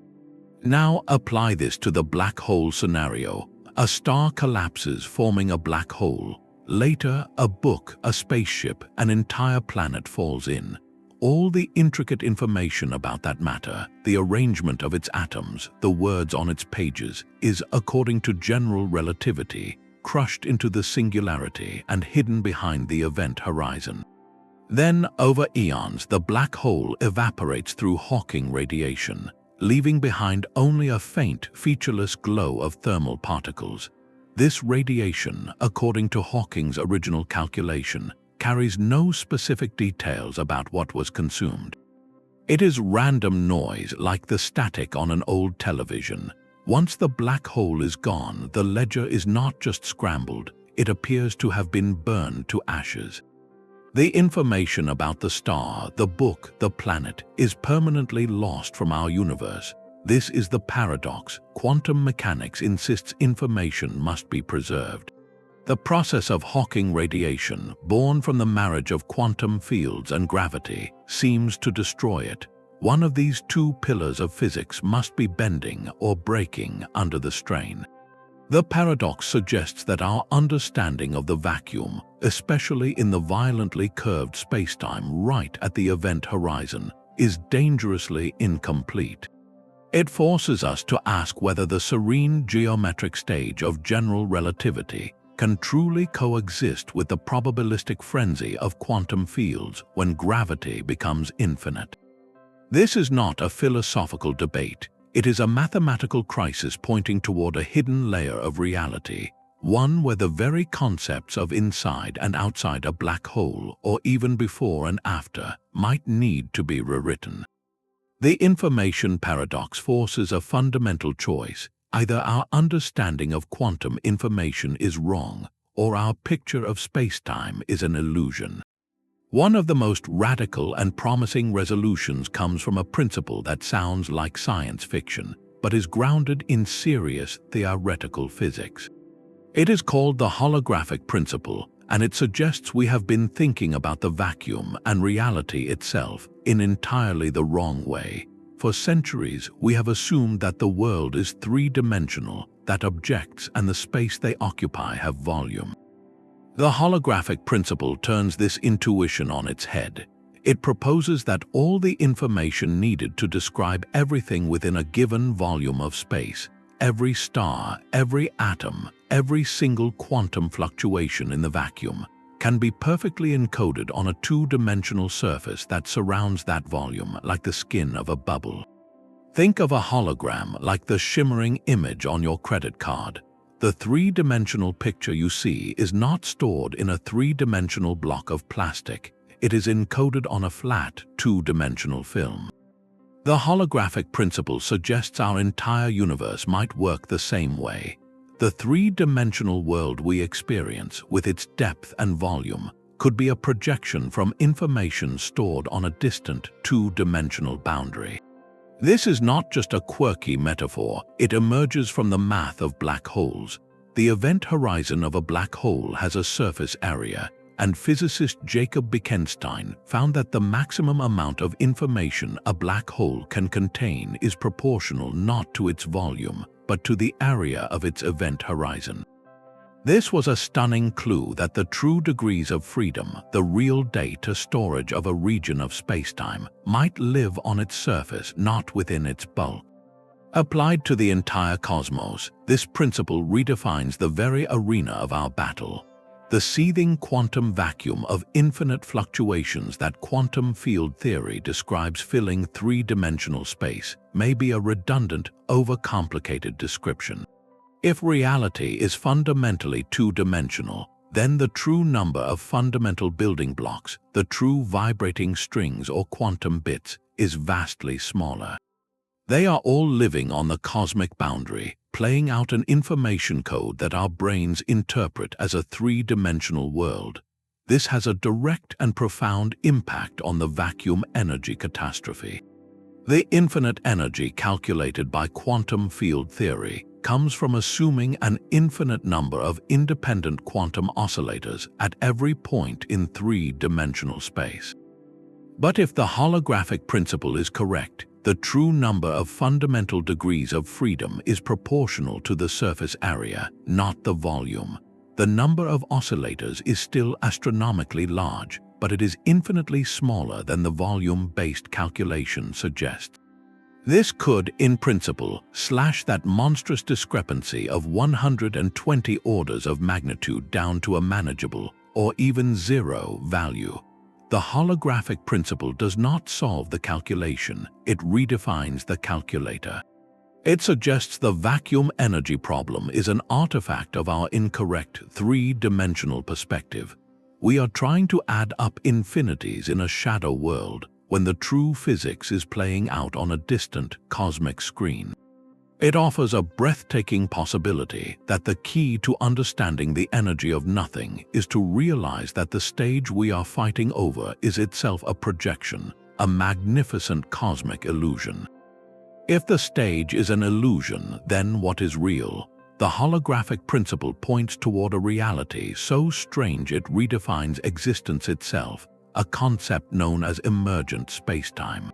Now apply this to the black hole scenario. A star collapses, forming a black hole. Later, a book, a spaceship, an entire planet falls in. All the intricate information about that matter, the arrangement of its atoms, the words on its pages, is, according to general relativity, crushed into the singularity and hidden behind the event horizon. Then, over eons, the black hole evaporates through Hawking radiation, leaving behind only a faint, featureless glow of thermal particles. This radiation, according to Hawking's original calculation, carries no specific details about what was consumed. It is random noise, like the static on an old television. Once the black hole is gone, the ledger is not just scrambled, it appears to have been burned to ashes. The information about the star, the book, the planet, is permanently lost from our universe. This is the paradox. Quantum mechanics insists information must be preserved. The process of Hawking radiation, born from the marriage of quantum fields and gravity, seems to destroy it. One of these two pillars of physics must be bending or breaking under the strain. The paradox suggests that our understanding of the vacuum, especially in the violently curved spacetime right at the event horizon, is dangerously incomplete. It forces us to ask whether the serene geometric stage of general relativity can truly coexist with the probabilistic frenzy of quantum fields when gravity becomes infinite. This is not a philosophical debate. It is a mathematical crisis pointing toward a hidden layer of reality, one where the very concepts of inside and outside a black hole, or even before and after, might need to be rewritten. The information paradox forces a fundamental choice. Either our understanding of quantum information is wrong, or our picture of spacetime is an illusion. One of the most radical and promising resolutions comes from a principle that sounds like science fiction, but is grounded in serious theoretical physics. It is called the Holographic Principle, and it suggests we have been thinking about the vacuum and reality itself in entirely the wrong way. For centuries, we have assumed that the world is three-dimensional, that objects and the space they occupy have volume. The holographic principle turns this intuition on its head. It proposes that all the information needed to describe everything within a given volume of space, every star, every atom, every single quantum fluctuation in the vacuum, can be perfectly encoded on a two-dimensional surface that surrounds that volume like the skin of a bubble. Think of a hologram like the shimmering image on your credit card. The three-dimensional picture you see is not stored in a three-dimensional block of plastic. It is encoded on a flat, two-dimensional film. The holographic principle suggests our entire universe might work the same way. The three-dimensional world we experience, with its depth and volume, could be a projection from information stored on a distant, two-dimensional boundary. This is not just a quirky metaphor, it emerges from the math of black holes. The event horizon of a black hole has a surface area, and physicist Jacob Bekenstein found that the maximum amount of information a black hole can contain is proportional not to its volume, but to the area of its event horizon. This was a stunning clue that the true degrees of freedom, the real data storage of a region of spacetime, might live on its surface, not within its bulk. Applied to the entire cosmos, this principle redefines the very arena of our battle. The seething quantum vacuum of infinite fluctuations that quantum field theory describes filling three-dimensional space may be a redundant, overcomplicated description. If reality is fundamentally two-dimensional, then the true number of fundamental building blocks, the true vibrating strings or quantum bits, is vastly smaller. They are all living on the cosmic boundary, playing out an information code that our brains interpret as a three-dimensional world. This has a direct and profound impact on the vacuum energy catastrophe. The infinite energy calculated by quantum field theory comes from assuming an infinite number of independent quantum oscillators at every point in three-dimensional space. But if the holographic principle is correct, the true number of fundamental degrees of freedom is proportional to the surface area, not the volume. The number of oscillators is still astronomically large, but it is infinitely smaller than the volume-based calculation suggests. This could, in principle, slash that monstrous discrepancy of 120 orders of magnitude down to a manageable, or even zero, value. The holographic principle does not solve the calculation, it redefines the calculator. It suggests the vacuum energy problem is an artifact of our incorrect three-dimensional perspective. We are trying to add up infinities in a shadow world, when the true physics is playing out on a distant cosmic screen. It offers a breathtaking possibility that the key to understanding the energy of nothing is to realize that the stage we are fighting over is itself a projection, a magnificent cosmic illusion. If the stage is an illusion, then what is real? The holographic principle points toward a reality so strange it redefines existence itself, a concept known as emergent space-time.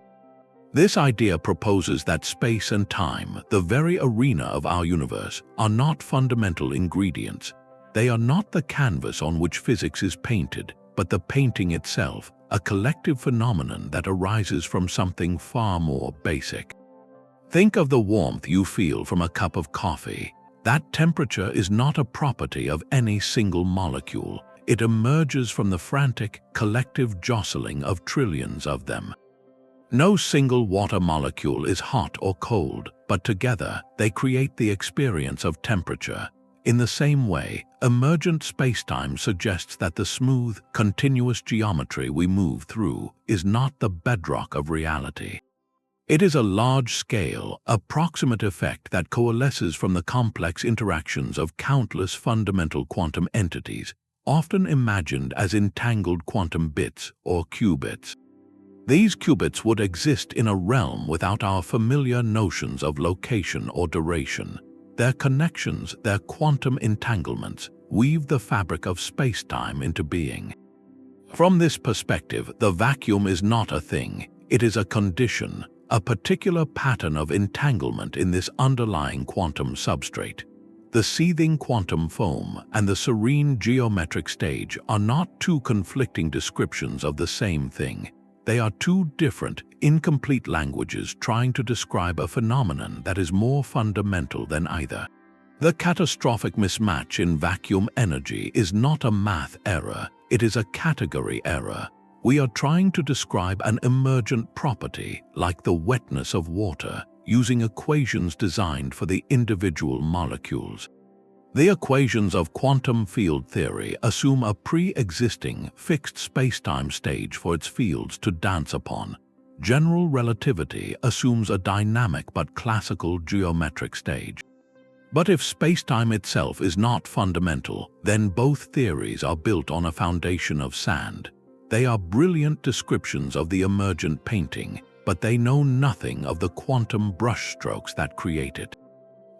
This idea proposes that space and time, the very arena of our universe, are not fundamental ingredients. They are not the canvas on which physics is painted, but the painting itself, a collective phenomenon that arises from something far more basic. Think of the warmth you feel from a cup of coffee. That temperature is not a property of any single molecule. It emerges from the frantic, collective jostling of trillions of them. No single water molecule is hot or cold, but together they create the experience of temperature. In the same way, emergent spacetime suggests that the smooth, continuous geometry we move through is not the bedrock of reality. It is a large-scale, approximate effect that coalesces from the complex interactions of countless fundamental quantum entities, often imagined as entangled quantum bits or qubits. These qubits would exist in a realm without our familiar notions of location or duration. Their connections, their quantum entanglements, weave the fabric of space-time into being. From this perspective, the vacuum is not a thing, it is a condition, a particular pattern of entanglement in this underlying quantum substrate. The seething quantum foam and the serene geometric stage are not two conflicting descriptions of the same thing. They are two different, incomplete languages trying to describe a phenomenon that is more fundamental than either. The catastrophic mismatch in vacuum energy is not a math error, it is a category error. We are trying to describe an emergent property, like the wetness of water, using equations designed for the individual molecules. The equations of quantum field theory assume a pre-existing, fixed spacetime stage for its fields to dance upon. General relativity assumes a dynamic but classical geometric stage. But if spacetime itself is not fundamental, then both theories are built on a foundation of sand. They are brilliant descriptions of the emergent painting, but they know nothing of the quantum brushstrokes that create it.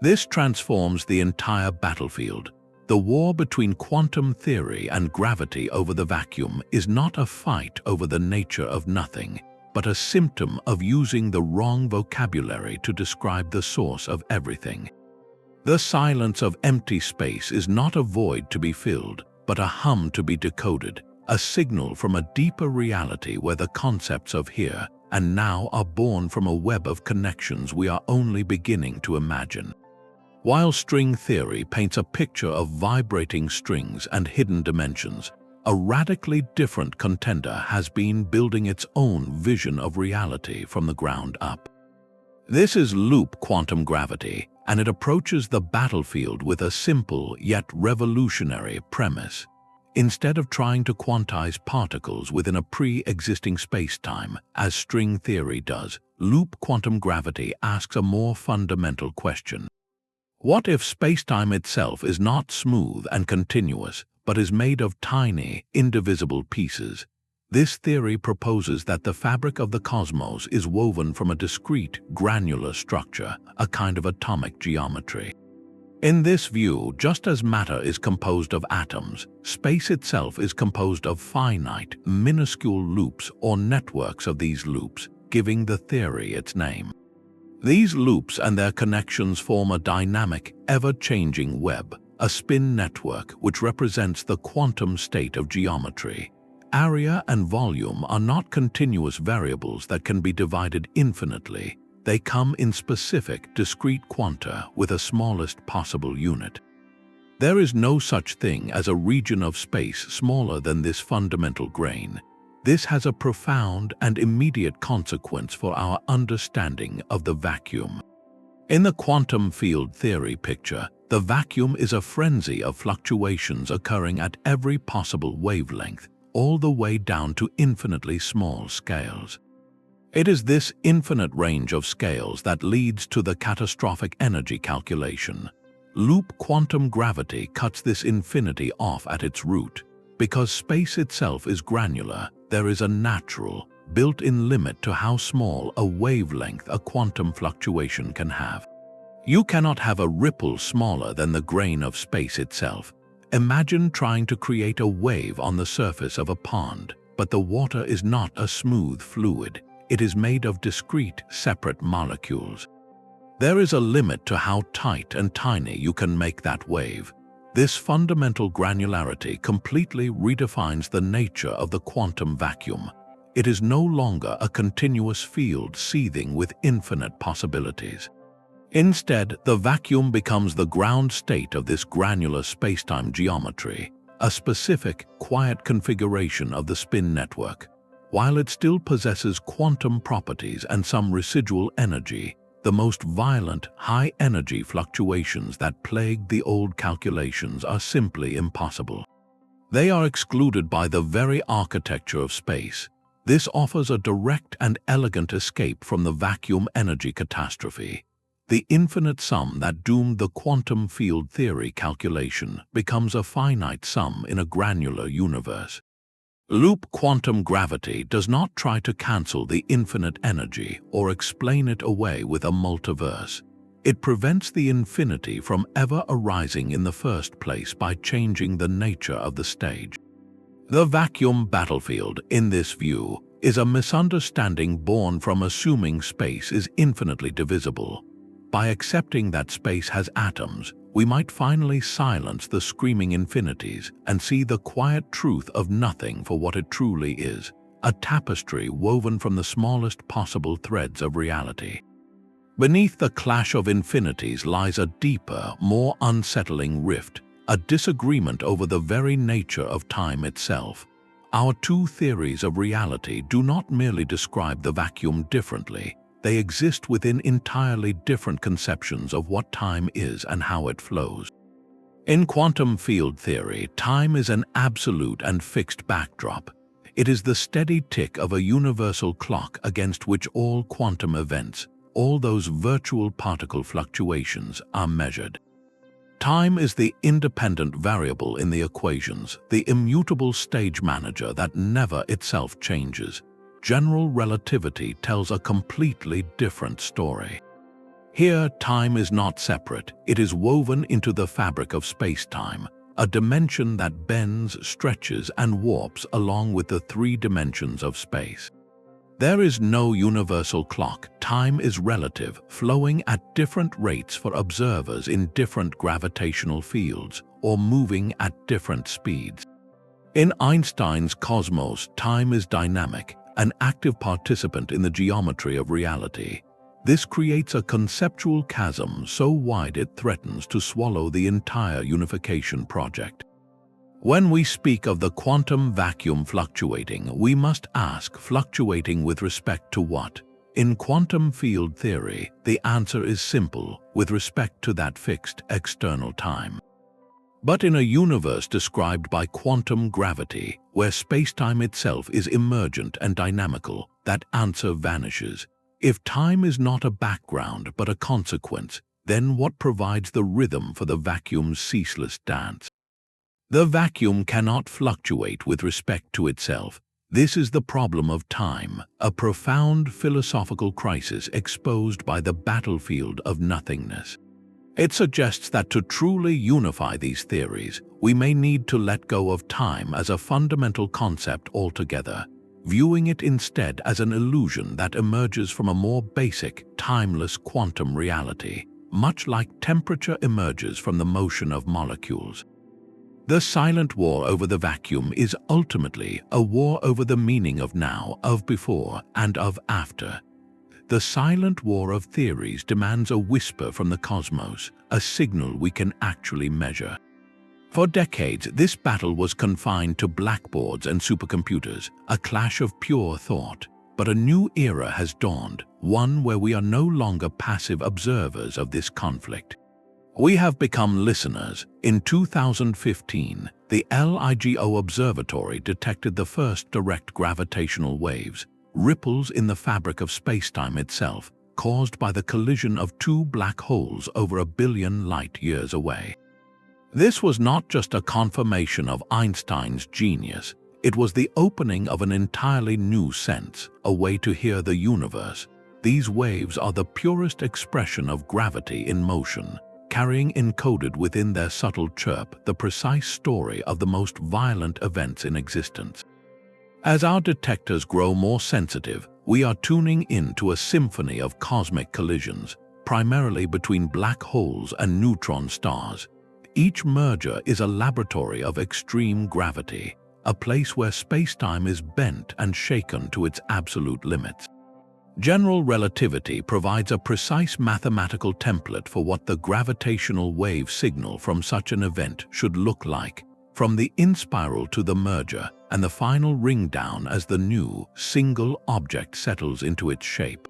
This transforms the entire battlefield. The war between quantum theory and gravity over the vacuum is not a fight over the nature of nothing, but a symptom of using the wrong vocabulary to describe the source of everything. The silence of empty space is not a void to be filled, but a hum to be decoded, a signal from a deeper reality where the concepts of here and now are born from a web of connections we are only beginning to imagine. While string theory paints a picture of vibrating strings and hidden dimensions, a radically different contender has been building its own vision of reality from the ground up. This is loop quantum gravity, and it approaches the battlefield with a simple yet revolutionary premise. Instead of trying to quantize particles within a pre-existing spacetime, as string theory does, loop quantum gravity asks a more fundamental question. What if spacetime itself is not smooth and continuous, but is made of tiny, indivisible pieces? This theory proposes that the fabric of the cosmos is woven from a discrete, granular structure, a kind of atomic geometry. In this view, just as matter is composed of atoms, space itself is composed of finite, minuscule loops or networks of these loops, giving the theory its name. These loops and their connections form a dynamic, ever-changing web, a spin network which represents the quantum state of geometry. Area and volume are not continuous variables that can be divided infinitely. They come in specific, discrete quanta with a smallest possible unit. There is no such thing as a region of space smaller than this fundamental grain. This has a profound and immediate consequence for our understanding of the vacuum. In the quantum field theory picture, the vacuum is a frenzy of fluctuations occurring at every possible wavelength, all the way down to infinitely small scales. It is this infinite range of scales that leads to the catastrophic energy calculation. Loop quantum gravity cuts this infinity off at its root. Because space itself is granular, there is a natural, built-in limit to how small a wavelength a quantum fluctuation can have. You cannot have a ripple smaller than the grain of space itself. Imagine trying to create a wave on the surface of a pond, but the water is not a smooth fluid. It is made of discrete, separate molecules. There is a limit to how tight and tiny you can make that wave. This fundamental granularity completely redefines the nature of the quantum vacuum. It is no longer a continuous field seething with infinite possibilities. Instead, the vacuum becomes the ground state of this granular spacetime geometry, a specific, quiet configuration of the spin network. While it still possesses quantum properties and some residual energy, the most violent, high-energy fluctuations that plagued the old calculations are simply impossible. They are excluded by the very architecture of space. This offers a direct and elegant escape from the vacuum energy catastrophe. The infinite sum that doomed the quantum field theory calculation becomes a finite sum in a granular universe. Loop quantum gravity does not try to cancel the infinite energy or explain it away with a multiverse. It prevents the infinity from ever arising in the first place by changing the nature of the stage. The vacuum battlefield, in this view, is a misunderstanding born from assuming space is infinitely divisible. By accepting that space has atoms, we might finally silence the screaming infinities and see the quiet truth of nothing for what it truly is, a tapestry woven from the smallest possible threads of reality. Beneath the clash of infinities lies a deeper, more unsettling rift, a disagreement over the very nature of time itself. Our two theories of reality do not merely describe the vacuum differently. They exist within entirely different conceptions of what time is and how it flows. In quantum field theory, time is an absolute and fixed backdrop. It is the steady tick of a universal clock against which all quantum events, all those virtual particle fluctuations, are measured. Time is the independent variable in the equations, the immutable stage manager that never itself changes. General relativity tells a completely different story. Here, time is not separate. It is woven into the fabric of space-time, a dimension that bends, stretches, and warps along with the three dimensions of space. There is no universal clock. Time is relative, flowing at different rates for observers in different gravitational fields, or moving at different speeds. In Einstein's cosmos, time is dynamic, an active participant in the geometry of reality. This creates a conceptual chasm so wide it threatens to swallow the entire unification project. When we speak of the quantum vacuum fluctuating, we must ask, fluctuating with respect to what? In quantum field theory, the answer is simple with respect to that fixed external time. But in a universe described by quantum gravity, where spacetime itself is emergent and dynamical, that answer vanishes. If time is not a background but a consequence, then what provides the rhythm for the vacuum's ceaseless dance? The vacuum cannot fluctuate with respect to itself. This is the problem of time, a profound philosophical crisis exposed by the battlefield of nothingness. It suggests that to truly unify these theories, we may need to let go of time as a fundamental concept altogether, viewing it instead as an illusion that emerges from a more basic, timeless quantum reality, much like temperature emerges from the motion of molecules. The silent war over the vacuum is ultimately a war over the meaning of now, of before, and of after. The silent war of theories demands a whisper from the cosmos, a signal we can actually measure. For decades, this battle was confined to blackboards and supercomputers, a clash of pure thought. But a new era has dawned, one where we are no longer passive observers of this conflict. We have become listeners. In 2015, the LIGO Observatory detected the first direct gravitational waves, ripples in the fabric of spacetime itself, caused by the collision of two black holes over 1 billion light-years away. This was not just a confirmation of Einstein's genius, it was the opening of an entirely new sense, a way to hear the universe. These waves are the purest expression of gravity in motion, carrying encoded within their subtle chirp the precise story of the most violent events in existence. As our detectors grow more sensitive, we are tuning into a symphony of cosmic collisions, primarily between black holes and neutron stars. Each merger is a laboratory of extreme gravity, a place where spacetime is bent and shaken to its absolute limits. General relativity provides a precise mathematical template for what the gravitational wave signal from such an event should look like, from the inspiral to the merger and the final ring down as the new, single object settles into its shape.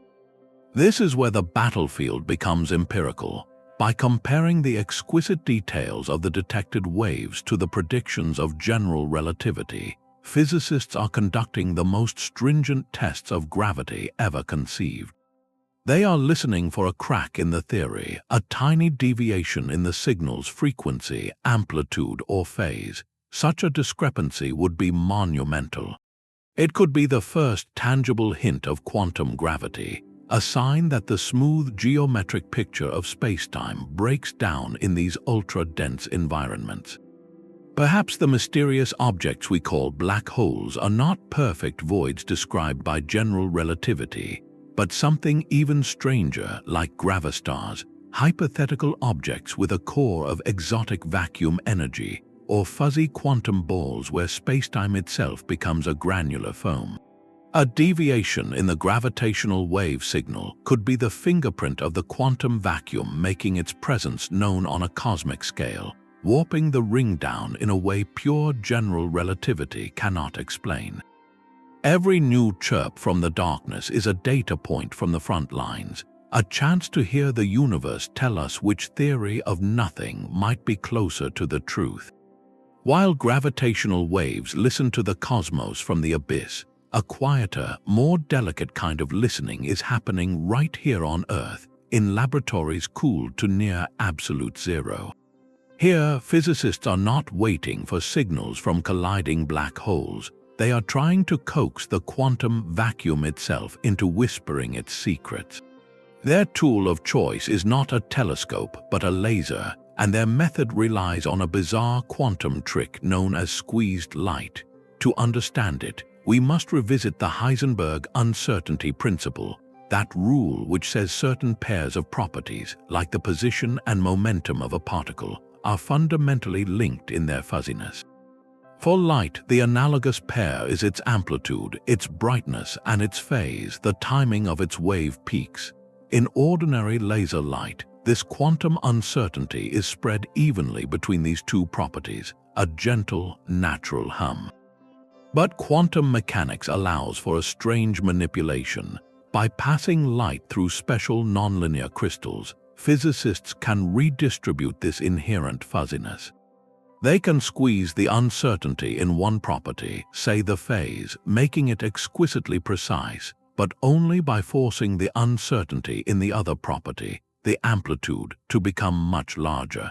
This is where the battlefield becomes empirical. By comparing the exquisite details of the detected waves to the predictions of general relativity, physicists are conducting the most stringent tests of gravity ever conceived. They are listening for a crack in the theory, a tiny deviation in the signal's frequency, amplitude, or phase. Such a discrepancy would be monumental. It could be the first tangible hint of quantum gravity, a sign that the smooth geometric picture of spacetime breaks down in these ultra-dense environments. Perhaps the mysterious objects we call black holes are not perfect voids described by general relativity, but something even stranger like gravastars, hypothetical objects with a core of exotic vacuum energy, or fuzzy quantum balls where spacetime itself becomes a granular foam. A deviation in the gravitational wave signal could be the fingerprint of the quantum vacuum making its presence known on a cosmic scale, warping the ring down in a way pure general relativity cannot explain. Every new chirp from the darkness is a data point from the front lines, a chance to hear the universe tell us which theory of nothing might be closer to the truth. While gravitational waves listen to the cosmos from the abyss, a quieter, more delicate kind of listening is happening right here on Earth, in laboratories cooled to near absolute zero. Here, physicists are not waiting for signals from colliding black holes. They are trying to coax the quantum vacuum itself into whispering its secrets. Their tool of choice is not a telescope but a laser, and their method relies on a bizarre quantum trick known as squeezed light. To understand it, we must revisit the Heisenberg uncertainty principle, that rule which says certain pairs of properties, like the position and momentum of a particle, are fundamentally linked in their fuzziness. For light, the analogous pair is its amplitude, its brightness, and its phase, the timing of its wave peaks. In ordinary laser light, this quantum uncertainty is spread evenly between these two properties, a gentle, natural hum. But quantum mechanics allows for a strange manipulation. By passing light through special nonlinear crystals, physicists can redistribute this inherent fuzziness. They can squeeze the uncertainty in one property, say the phase, making it exquisitely precise, but only by forcing the uncertainty in the other property, the amplitude, to become much larger.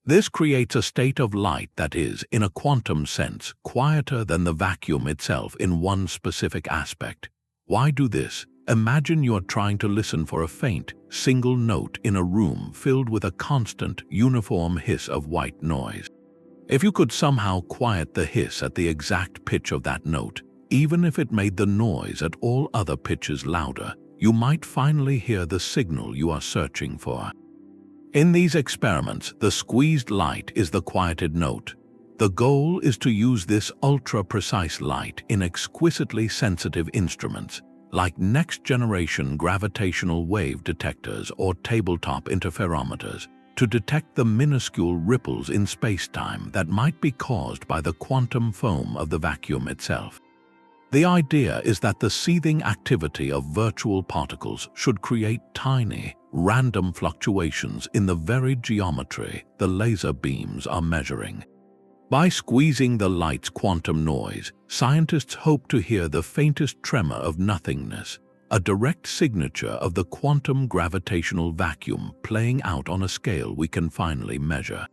This creates a state of light that is, in a quantum sense, quieter than the vacuum itself in one specific aspect. Why do this? Imagine you are trying to listen for a faint, single note in a room filled with a constant, uniform hiss of white noise. If you could somehow quiet the hiss at the exact pitch of that note, even if it made the noise at all other pitches louder, you might finally hear the signal you are searching for. In these experiments, the squeezed light is the quieted note. The goal is to use this ultra-precise light in exquisitely sensitive instruments, like next-generation gravitational wave detectors or tabletop interferometers, to detect the minuscule ripples in spacetime that might be caused by the quantum foam of the vacuum itself. The idea is that the seething activity of virtual particles should create tiny, random fluctuations in the very geometry the laser beams are measuring. By squeezing the light's quantum noise, scientists hope to hear the faintest tremor of nothingness, a direct signature of the quantum gravitational vacuum playing out on a scale we can finally measure.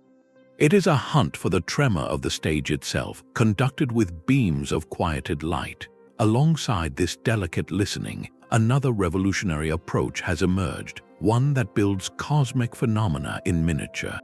It is a hunt for the tremor of the stage itself, conducted with beams of quieted light. Alongside this delicate listening, another revolutionary approach has emerged, one that builds cosmic phenomena in miniature.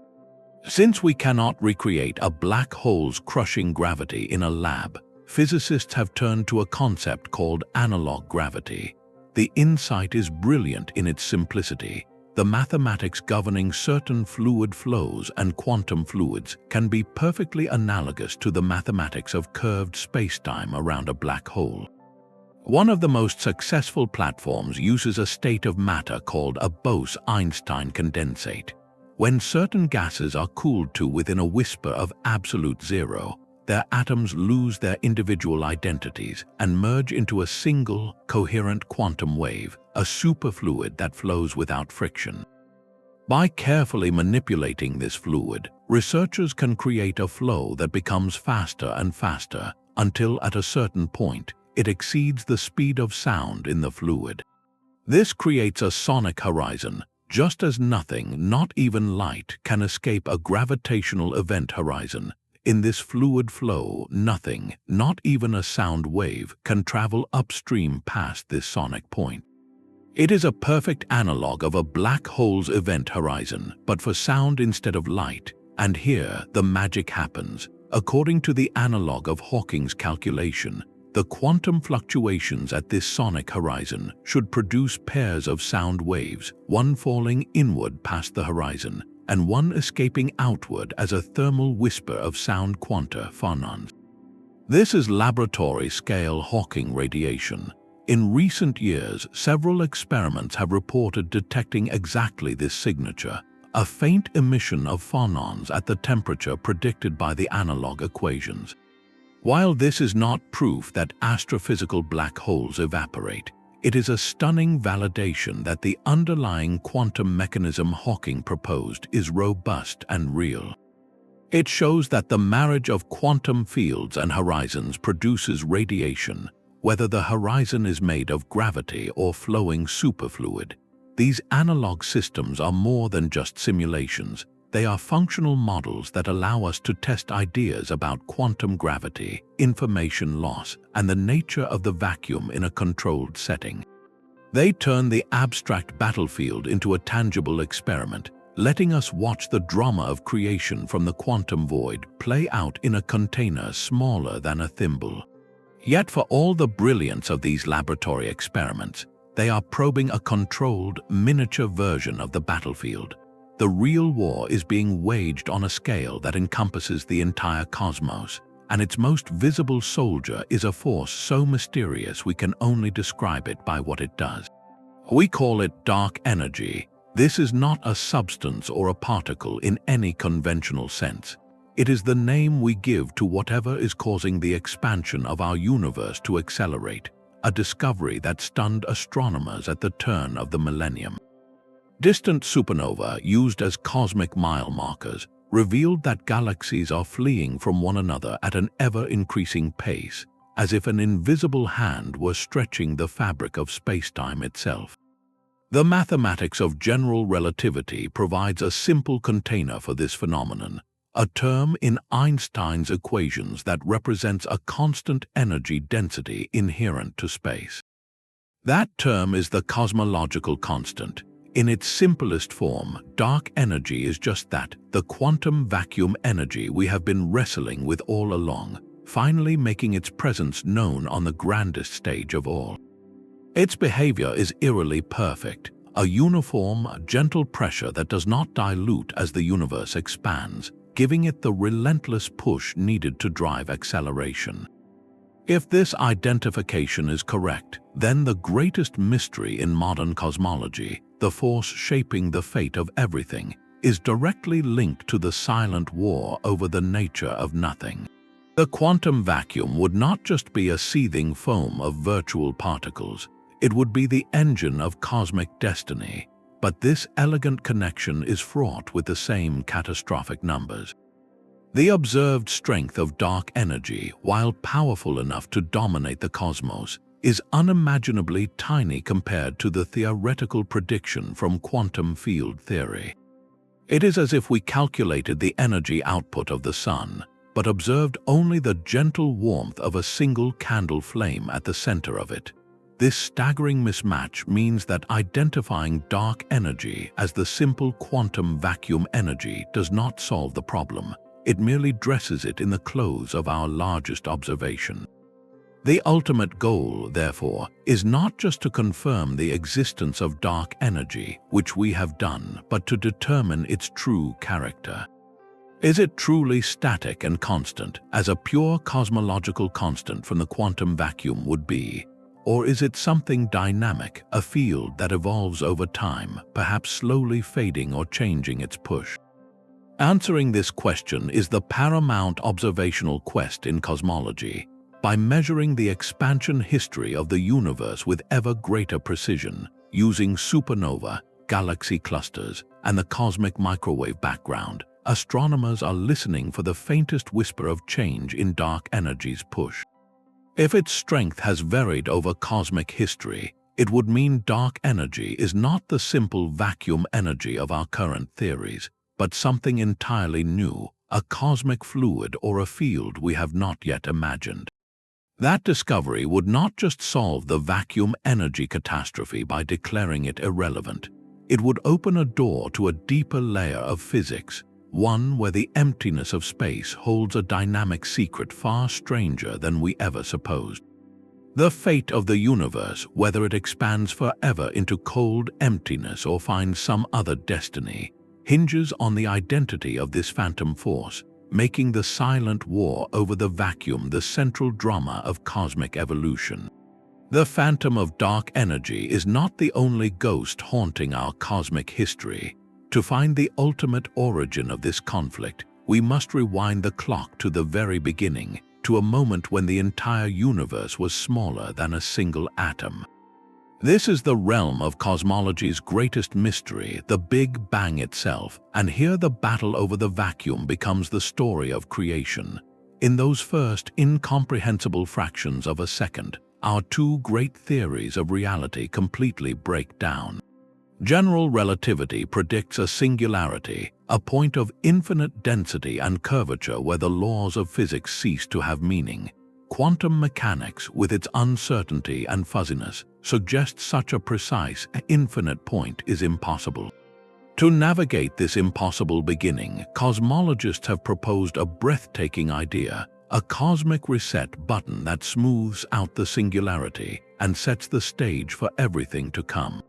Since we cannot recreate a black hole's crushing gravity in a lab, physicists have turned to a concept called analog gravity. The insight is brilliant in its simplicity. The mathematics governing certain fluid flows and quantum fluids can be perfectly analogous to the mathematics of curved spacetime around a black hole. One of the most successful platforms uses a state of matter called a Bose-Einstein condensate. When certain gases are cooled to within a whisper of absolute zero, their atoms lose their individual identities and merge into a single, coherent quantum wave, a superfluid that flows without friction. By carefully manipulating this fluid, researchers can create a flow that becomes faster and faster until at a certain point it exceeds the speed of sound in the fluid. This creates a sonic horizon, just as nothing, not even light, can escape a gravitational event horizon. In this fluid flow, nothing, not even a sound wave, can travel upstream past this sonic point. It is a perfect analog of a black hole's event horizon, but for sound instead of light. And here, the magic happens. According to the analog of Hawking's calculation, the quantum fluctuations at this sonic horizon should produce pairs of sound waves, one falling inward past the horizon, and one escaping outward as a thermal whisper of sound quanta phonons. This is laboratory-scale Hawking radiation. In recent years, several experiments have reported detecting exactly this signature, a faint emission of phonons at the temperature predicted by the analog equations. While this is not proof that astrophysical black holes evaporate, it is a stunning validation that the underlying quantum mechanism Hawking proposed is robust and real. It shows that the marriage of quantum fields and horizons produces radiation, whether the horizon is made of gravity or flowing superfluid. These analog systems are more than just simulations. They are functional models that allow us to test ideas about quantum gravity, information loss, and the nature of the vacuum in a controlled setting. They turn the abstract battlefield into a tangible experiment, letting us watch the drama of creation from the quantum void play out in a container smaller than a thimble. Yet for all the brilliance of these laboratory experiments, they are probing a controlled, miniature version of the battlefield. The real war is being waged on a scale that encompasses the entire cosmos, and its most visible soldier is a force so mysterious we can only describe it by what it does. We call it dark energy. This is not a substance or a particle in any conventional sense. It is the name we give to whatever is causing the expansion of our universe to accelerate, a discovery that stunned astronomers at the turn of the millennium. Distant supernova, used as cosmic mile markers, revealed that galaxies are fleeing from one another at an ever-increasing pace, as if an invisible hand were stretching the fabric of spacetime itself. The mathematics of general relativity provides a simple container for this phenomenon, a term in Einstein's equations that represents a constant energy density inherent to space. That term is the cosmological constant. In its simplest form, dark energy is just that, the quantum vacuum energy we have been wrestling with all along, finally making its presence known on the grandest stage of all. Its behavior is eerily perfect, a uniform, gentle pressure that does not dilute as the universe expands, giving it the relentless push needed to drive acceleration. If this identification is correct, then the greatest mystery in modern cosmology, the force shaping the fate of everything, is directly linked to the silent war over the nature of nothing. The quantum vacuum would not just be a seething foam of virtual particles, it would be the engine of cosmic destiny, but this elegant connection is fraught with the same catastrophic numbers. The observed strength of dark energy, while powerful enough to dominate the cosmos, is unimaginably tiny compared to the theoretical prediction from quantum field theory. It is as if we calculated the energy output of the sun, but observed only the gentle warmth of a single candle flame at the center of it. This staggering mismatch means that identifying dark energy as the simple quantum vacuum energy does not solve the problem. It merely dresses it in the clothes of our largest observation. The ultimate goal, therefore, is not just to confirm the existence of dark energy, which we have done, but to determine its true character. Is it truly static and constant, as a pure cosmological constant from the quantum vacuum would be? Or is it something dynamic, a field that evolves over time, perhaps slowly fading or changing its push? Answering this question is the paramount observational quest in cosmology. By measuring the expansion history of the universe with ever greater precision, using supernova, galaxy clusters, and the cosmic microwave background, astronomers are listening for the faintest whisper of change in dark energy's push. If its strength has varied over cosmic history, it would mean dark energy is not the simple vacuum energy of our current theories, but something entirely new, a cosmic fluid or a field we have not yet imagined. That discovery would not just solve the vacuum energy catastrophe by declaring it irrelevant. It would open a door to a deeper layer of physics, one where the emptiness of space holds a dynamic secret far stranger than we ever supposed. The fate of the universe, whether it expands forever into cold emptiness or finds some other destiny, hinges on the identity of this phantom force, making the silent war over the vacuum the central drama of cosmic evolution. The phantom of dark energy is not the only ghost haunting our cosmic history. To find the ultimate origin of this conflict, we must rewind the clock to the very beginning, to a moment when the entire universe was smaller than a single atom. This is the realm of cosmology's greatest mystery, the Big Bang itself, and here the battle over the vacuum becomes the story of creation. In those first incomprehensible fractions of a second, our two great theories of reality completely break down. General relativity predicts a singularity, a point of infinite density and curvature where the laws of physics cease to have meaning. Quantum mechanics, with its uncertainty and fuzziness, suggests such a precise, infinite point is impossible. To navigate this impossible beginning, cosmologists have proposed a breathtaking idea, a cosmic reset button that smooths out the singularity and sets the stage for everything to come.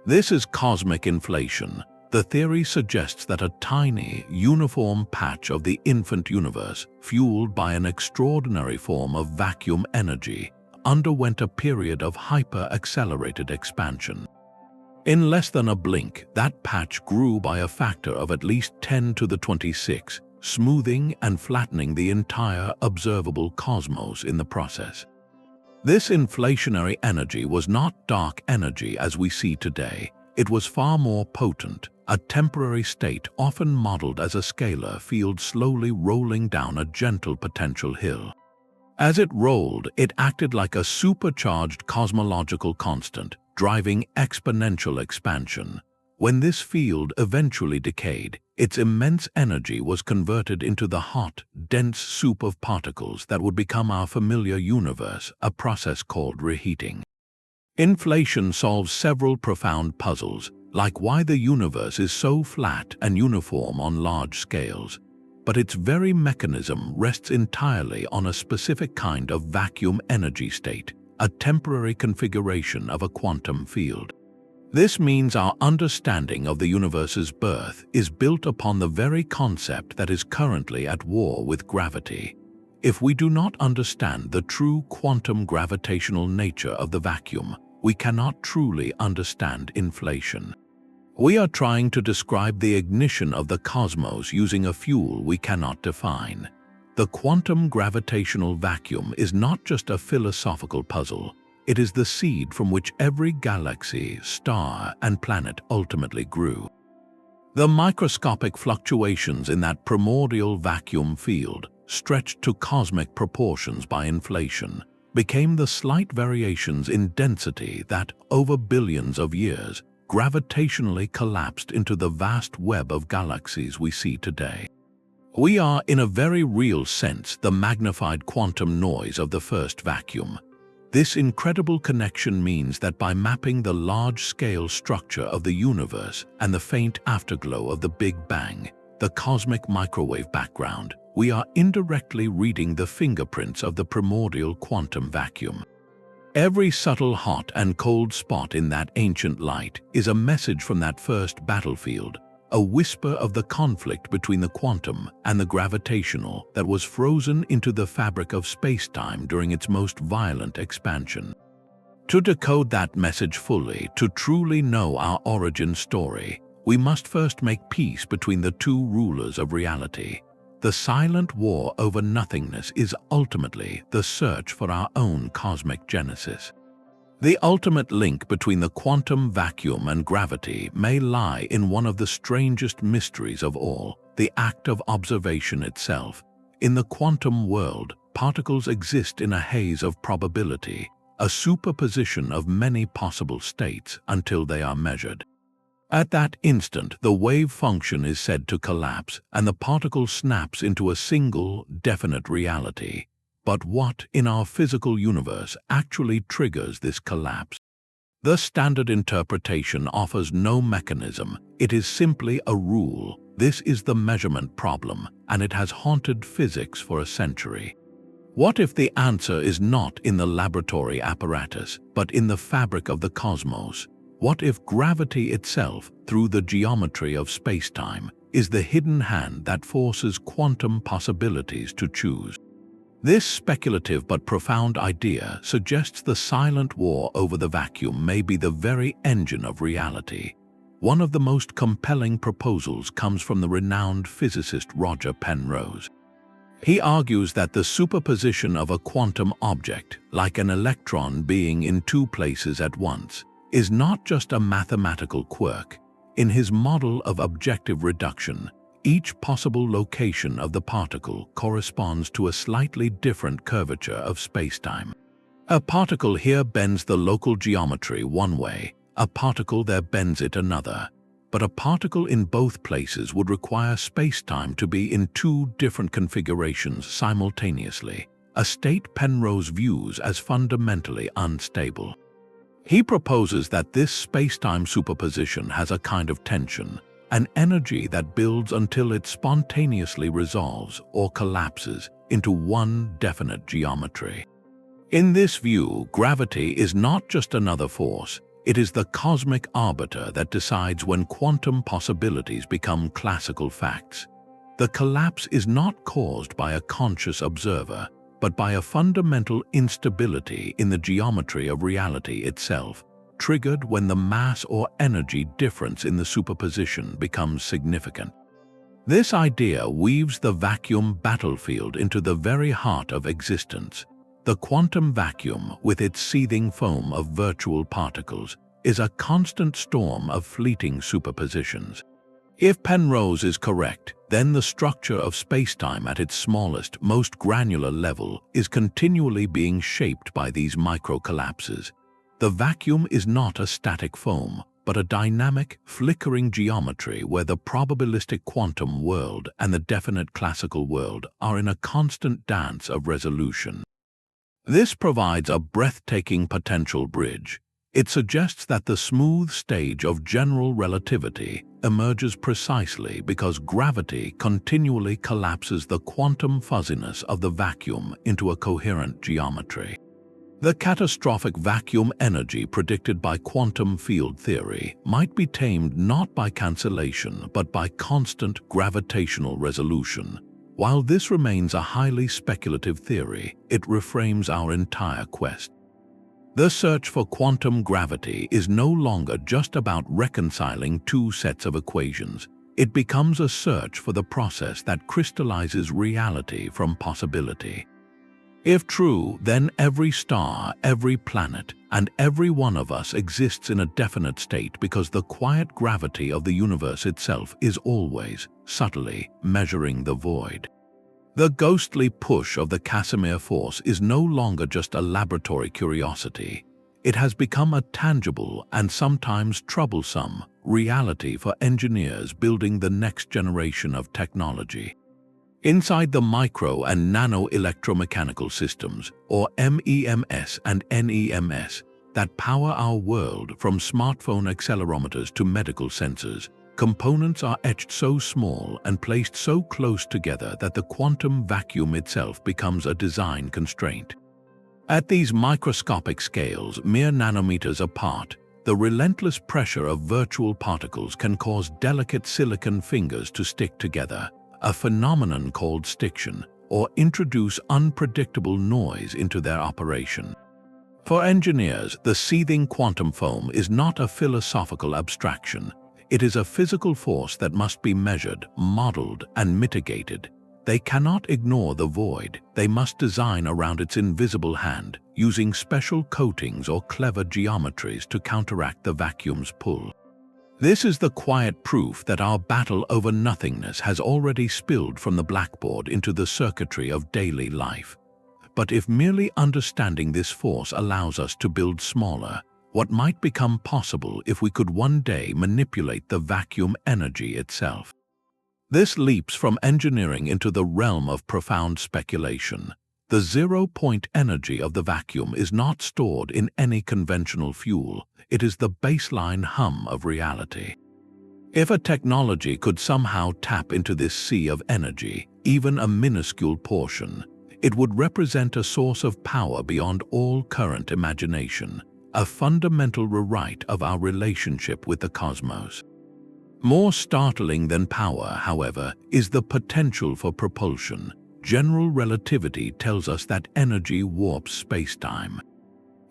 This is cosmic inflation. The theory suggests that a tiny, uniform patch of the infant universe, fueled by an extraordinary form of vacuum energy, underwent a period of hyper-accelerated expansion. In less than a blink, that patch grew by a factor of at least 10 to the 26, smoothing and flattening the entire observable cosmos in the process. This inflationary energy was not dark energy as we see today. It was far more potent, a temporary state often modeled as a scalar field slowly rolling down a gentle potential hill. As it rolled, it acted like a supercharged cosmological constant, driving exponential expansion. When this field eventually decayed, its immense energy was converted into the hot, dense soup of particles that would become our familiar universe, a process called reheating. Inflation solves several profound puzzles, like why the universe is so flat and uniform on large scales. But its very mechanism rests entirely on a specific kind of vacuum energy state, a temporary configuration of a quantum field. This means our understanding of the universe's birth is built upon the very concept that is currently at war with gravity. If we do not understand the true quantum gravitational nature of the vacuum, we cannot truly understand inflation. We are trying to describe the ignition of the cosmos using a fuel we cannot define. The quantum gravitational vacuum is not just a philosophical puzzle. It is the seed from which every galaxy, star, and planet ultimately grew. The microscopic fluctuations in that primordial vacuum field, stretched to cosmic proportions by inflation, became the slight variations in density that, over billions of years, gravitationally collapsed into the vast web of galaxies we see today. We are, in a very real sense, the magnified quantum noise of the first vacuum. This incredible connection means that by mapping the large-scale structure of the universe and the faint afterglow of the Big Bang, the cosmic microwave background, we are indirectly reading the fingerprints of the primordial quantum vacuum. Every subtle hot and cold spot in that ancient light is a message from that first battlefield, a whisper of the conflict between the quantum and the gravitational that was frozen into the fabric of spacetime during its most violent expansion. To decode that message fully, to truly know our origin story, we must first make peace between the two rulers of reality. The silent war over nothingness is ultimately the search for our own cosmic genesis. The ultimate link between the quantum vacuum and gravity may lie in one of the strangest mysteries of all, the act of observation itself. In the quantum world, particles exist in a haze of probability, a superposition of many possible states until they are measured. At that instant, the wave function is said to collapse, and the particle snaps into a single, definite reality. But what, in our physical universe, actually triggers this collapse? The standard interpretation offers no mechanism. It is simply a rule. This is the measurement problem, and it has haunted physics for a century. What if the answer is not in the laboratory apparatus, but in the fabric of the cosmos? What if gravity itself, through the geometry of spacetime, is the hidden hand that forces quantum possibilities to choose? This speculative but profound idea suggests the silent war over the vacuum may be the very engine of reality. One of the most compelling proposals comes from the renowned physicist Roger Penrose. He argues that the superposition of a quantum object, like an electron being in two places at once, is not just a mathematical quirk. In his model of objective reduction, each possible location of the particle corresponds to a slightly different curvature of spacetime. A particle here bends the local geometry one way, a particle there bends it another. But a particle in both places would require spacetime to be in two different configurations simultaneously, a state Penrose views as fundamentally unstable. He proposes that this spacetime superposition has a kind of tension, an energy that builds until it spontaneously resolves or collapses into one definite geometry. In this view, gravity is not just another force, it is the cosmic arbiter that decides when quantum possibilities become classical facts. The collapse is not caused by a conscious observer, but by a fundamental instability in the geometry of reality itself, triggered when the mass or energy difference in the superposition becomes significant. This idea weaves the vacuum battlefield into the very heart of existence. The quantum vacuum, with its seething foam of virtual particles, is a constant storm of fleeting superpositions. If Penrose is correct, then the structure of spacetime at its smallest, most granular level is continually being shaped by these micro-collapses. The vacuum is not a static foam, but a dynamic, flickering geometry where the probabilistic quantum world and the definite classical world are in a constant dance of resolution. This provides a breathtaking potential bridge. It suggests that the smooth stage of general relativity emerges precisely because gravity continually collapses the quantum fuzziness of the vacuum into a coherent geometry. The catastrophic vacuum energy predicted by quantum field theory might be tamed not by cancellation but by constant gravitational resolution. While this remains a highly speculative theory, it reframes our entire quest. The search for quantum gravity is no longer just about reconciling two sets of equations. It becomes a search for the process that crystallizes reality from possibility. If true, then every star, every planet, and every one of us exists in a definite state because the quiet gravity of the universe itself is always, subtly, measuring the void. The ghostly push of the Casimir force is no longer just a laboratory curiosity. It has become a tangible and sometimes troublesome reality for engineers building the next generation of technology. Inside the micro and nano electromechanical systems, or MEMS and NEMS, that power our world, from smartphone accelerometers to medical sensors, components are etched so small and placed so close together that the quantum vacuum itself becomes a design constraint. At these microscopic scales, mere nanometers apart, the relentless pressure of virtual particles can cause delicate silicon fingers to stick together, a phenomenon called stiction, or introduce unpredictable noise into their operation. For engineers, the seething quantum foam is not a philosophical abstraction. It is a physical force that must be measured, modeled, and mitigated. They cannot ignore the void. They must design around its invisible hand, using special coatings or clever geometries to counteract the vacuum's pull. This is the quiet proof that our battle over nothingness has already spilled from the blackboard into the circuitry of daily life. But if merely understanding this force allows us to build smaller, what might become possible if we could one day manipulate the vacuum energy itself? This leaps from engineering into the realm of profound speculation. The zero-point energy of the vacuum is not stored in any conventional fuel. It is the baseline hum of reality. If a technology could somehow tap into this sea of energy, even a minuscule portion, it would represent a source of power beyond all current imagination, a fundamental rewrite of our relationship with the cosmos. More startling than power, however, is the potential for propulsion. General relativity tells us that energy warps spacetime.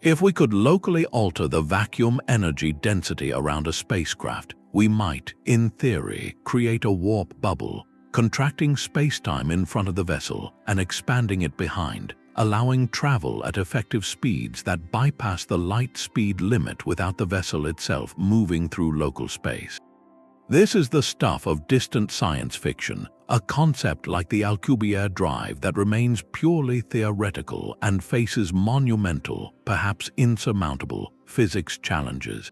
If we could locally alter the vacuum energy density around a spacecraft, we might, in theory, create a warp bubble, contracting spacetime in front of the vessel and expanding it behind, allowing travel at effective speeds that bypass the light speed limit without the vessel itself moving through local space. This is the stuff of distant science fiction, a concept like the Alcubierre drive that remains purely theoretical and faces monumental, perhaps insurmountable, physics challenges.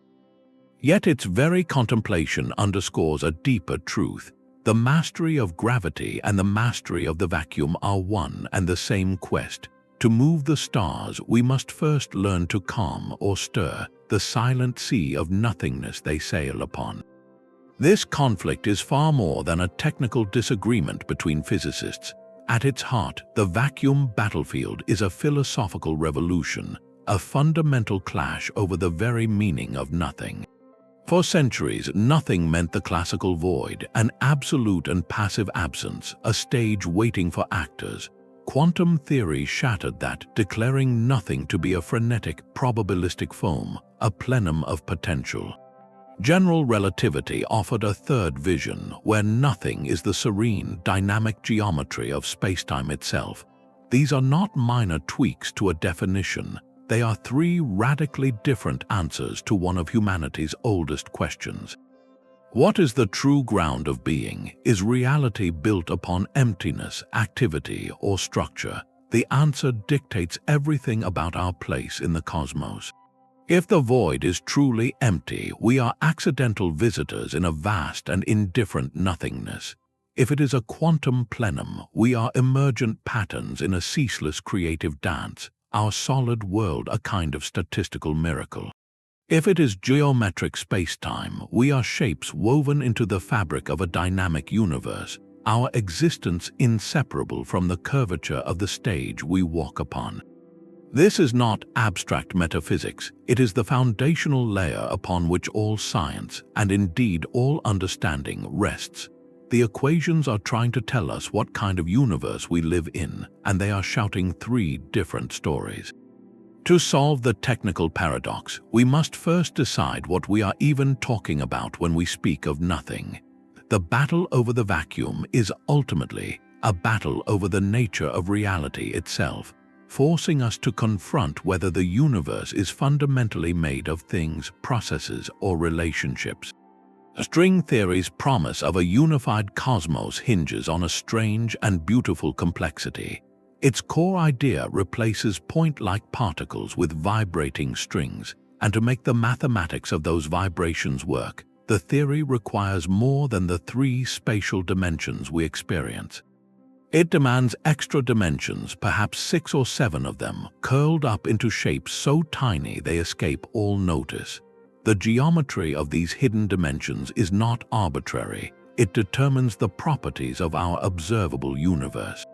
Yet its very contemplation underscores a deeper truth. The mastery of gravity and the mastery of the vacuum are one and the same quest. To move the stars, we must first learn to calm or stir the silent sea of nothingness they sail upon. This conflict is far more than a technical disagreement between physicists. At its heart, the vacuum battlefield is a philosophical revolution, a fundamental clash over the very meaning of nothing. For centuries, nothing meant the classical void, an absolute and passive absence, a stage waiting for actors. Quantum theory shattered that, declaring nothing to be a frenetic, probabilistic foam, a plenum of potential. General relativity offered a third vision, where nothing is the serene, dynamic geometry of spacetime itself. These are not minor tweaks to a definition. They are three radically different answers to one of humanity's oldest questions. What is the true ground of being? Is reality built upon emptiness, activity, or structure? The answer dictates everything about our place in the cosmos. If the void is truly empty, we are accidental visitors in a vast and indifferent nothingness. If it is a quantum plenum, we are emergent patterns in a ceaseless creative dance, our solid world a kind of statistical miracle. If it is geometric space-time, we are shapes woven into the fabric of a dynamic universe, our existence inseparable from the curvature of the stage we walk upon. This is not abstract metaphysics, it is the foundational layer upon which all science, and indeed all understanding, rests. The equations are trying to tell us what kind of universe we live in, and they are shouting three different stories. To solve the technical paradox, we must first decide what we are even talking about when we speak of nothing. The battle over the vacuum is ultimately a battle over the nature of reality itself, forcing us to confront whether the universe is fundamentally made of things, processes, or relationships. String theory's promise of a unified cosmos hinges on a strange and beautiful complexity. Its core idea replaces point-like particles with vibrating strings, and to make the mathematics of those vibrations work, the theory requires more than the three spatial dimensions we experience. It demands extra dimensions, perhaps 6 or 7 of them, curled up into shapes so tiny they escape all notice. The geometry of these hidden dimensions is not arbitrary. It determines the properties of our observable universe.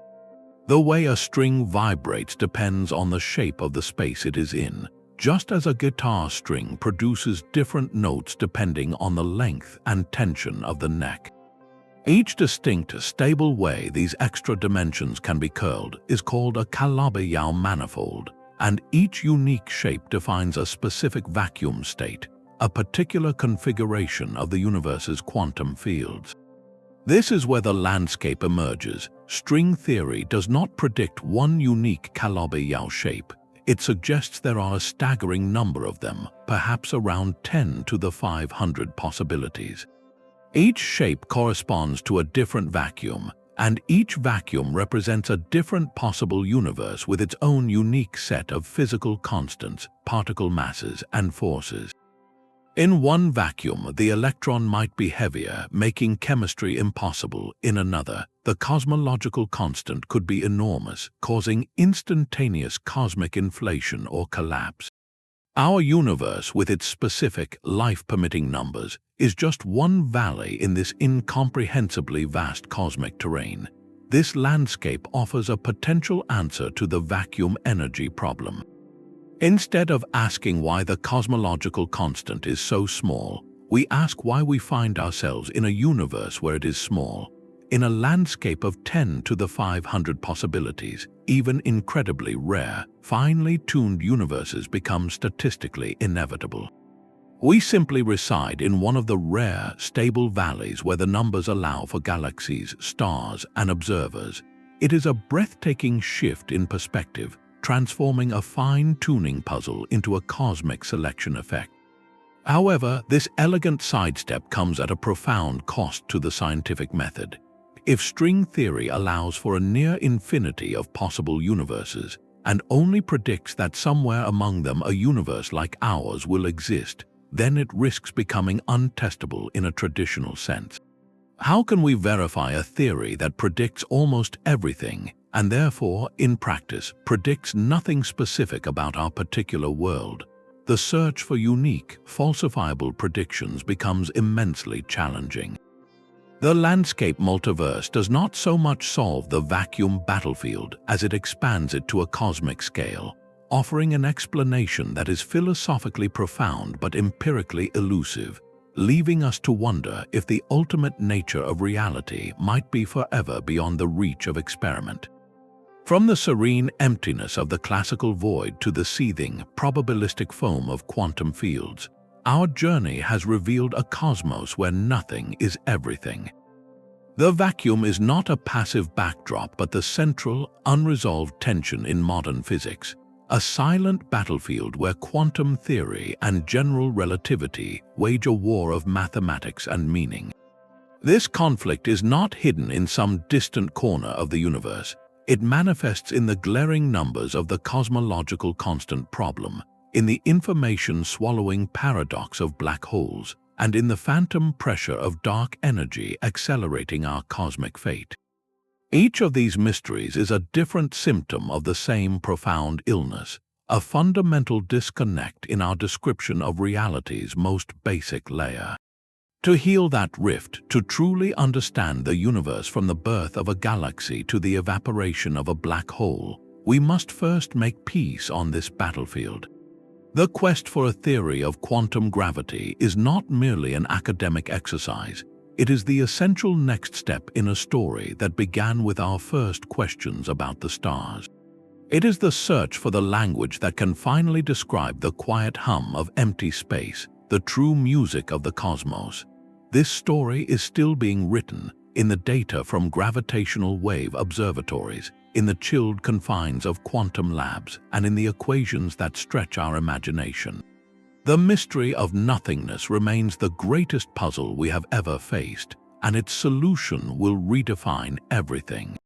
The way a string vibrates depends on the shape of the space it is in, just as a guitar string produces different notes depending on the length and tension of the neck. Each distinct, stable way these extra dimensions can be curled is called a Calabi-Yau manifold, and each unique shape defines a specific vacuum state, a particular configuration of the universe's quantum fields. This is where the landscape emerges. String theory does not predict one unique Calabi-Yau shape. It suggests there are a staggering number of them, perhaps around 10 to the 500 possibilities. Each shape corresponds to a different vacuum, and each vacuum represents a different possible universe with its own unique set of physical constants, particle masses, and forces. In one vacuum, the electron might be heavier, making chemistry impossible. In another, the cosmological constant could be enormous, causing instantaneous cosmic inflation or collapse. Our universe, with its specific, life-permitting numbers, is just one valley in this incomprehensibly vast cosmic terrain. This landscape offers a potential answer to the vacuum energy problem. Instead of asking why the cosmological constant is so small, we ask why we find ourselves in a universe where it is small. In a landscape of 10 to the 500 possibilities, even incredibly rare, finely tuned universes become statistically inevitable. We simply reside in one of the rare, stable valleys where the numbers allow for galaxies, stars, and observers. It is a breathtaking shift in perspective, transforming a fine-tuning puzzle into a cosmic selection effect. However, this elegant sidestep comes at a profound cost to the scientific method. If string theory allows for a near infinity of possible universes, and only predicts that somewhere among them a universe like ours will exist, then it risks becoming untestable in a traditional sense. How can we verify a theory that predicts almost everything, and therefore, in practice, predicts nothing specific about our particular world? The search for unique, falsifiable predictions becomes immensely challenging. The landscape multiverse does not so much solve the vacuum battlefield as it expands it to a cosmic scale, offering an explanation that is philosophically profound but empirically elusive, leaving us to wonder if the ultimate nature of reality might be forever beyond the reach of experiment. From the serene emptiness of the classical void to the seething, probabilistic foam of quantum fields, our journey has revealed a cosmos where nothing is everything. The vacuum is not a passive backdrop but the central, unresolved tension in modern physics, a silent battlefield where quantum theory and general relativity wage a war of mathematics and meaning. This conflict is not hidden in some distant corner of the universe. It manifests in the glaring numbers of the cosmological constant problem, in the information-swallowing paradox of black holes, and in the phantom pressure of dark energy accelerating our cosmic fate. Each of these mysteries is a different symptom of the same profound illness, a fundamental disconnect in our description of reality's most basic layer. To heal that rift, to truly understand the universe from the birth of a galaxy to the evaporation of a black hole, we must first make peace on this battlefield. The quest for a theory of quantum gravity is not merely an academic exercise. It is the essential next step in a story that began with our first questions about the stars. It is the search for the language that can finally describe the quiet hum of empty space, the true music of the cosmos. This story is still being written in the data from gravitational wave observatories, in the chilled confines of quantum labs, and in the equations that stretch our imagination. The mystery of nothingness remains the greatest puzzle we have ever faced, and its solution will redefine everything.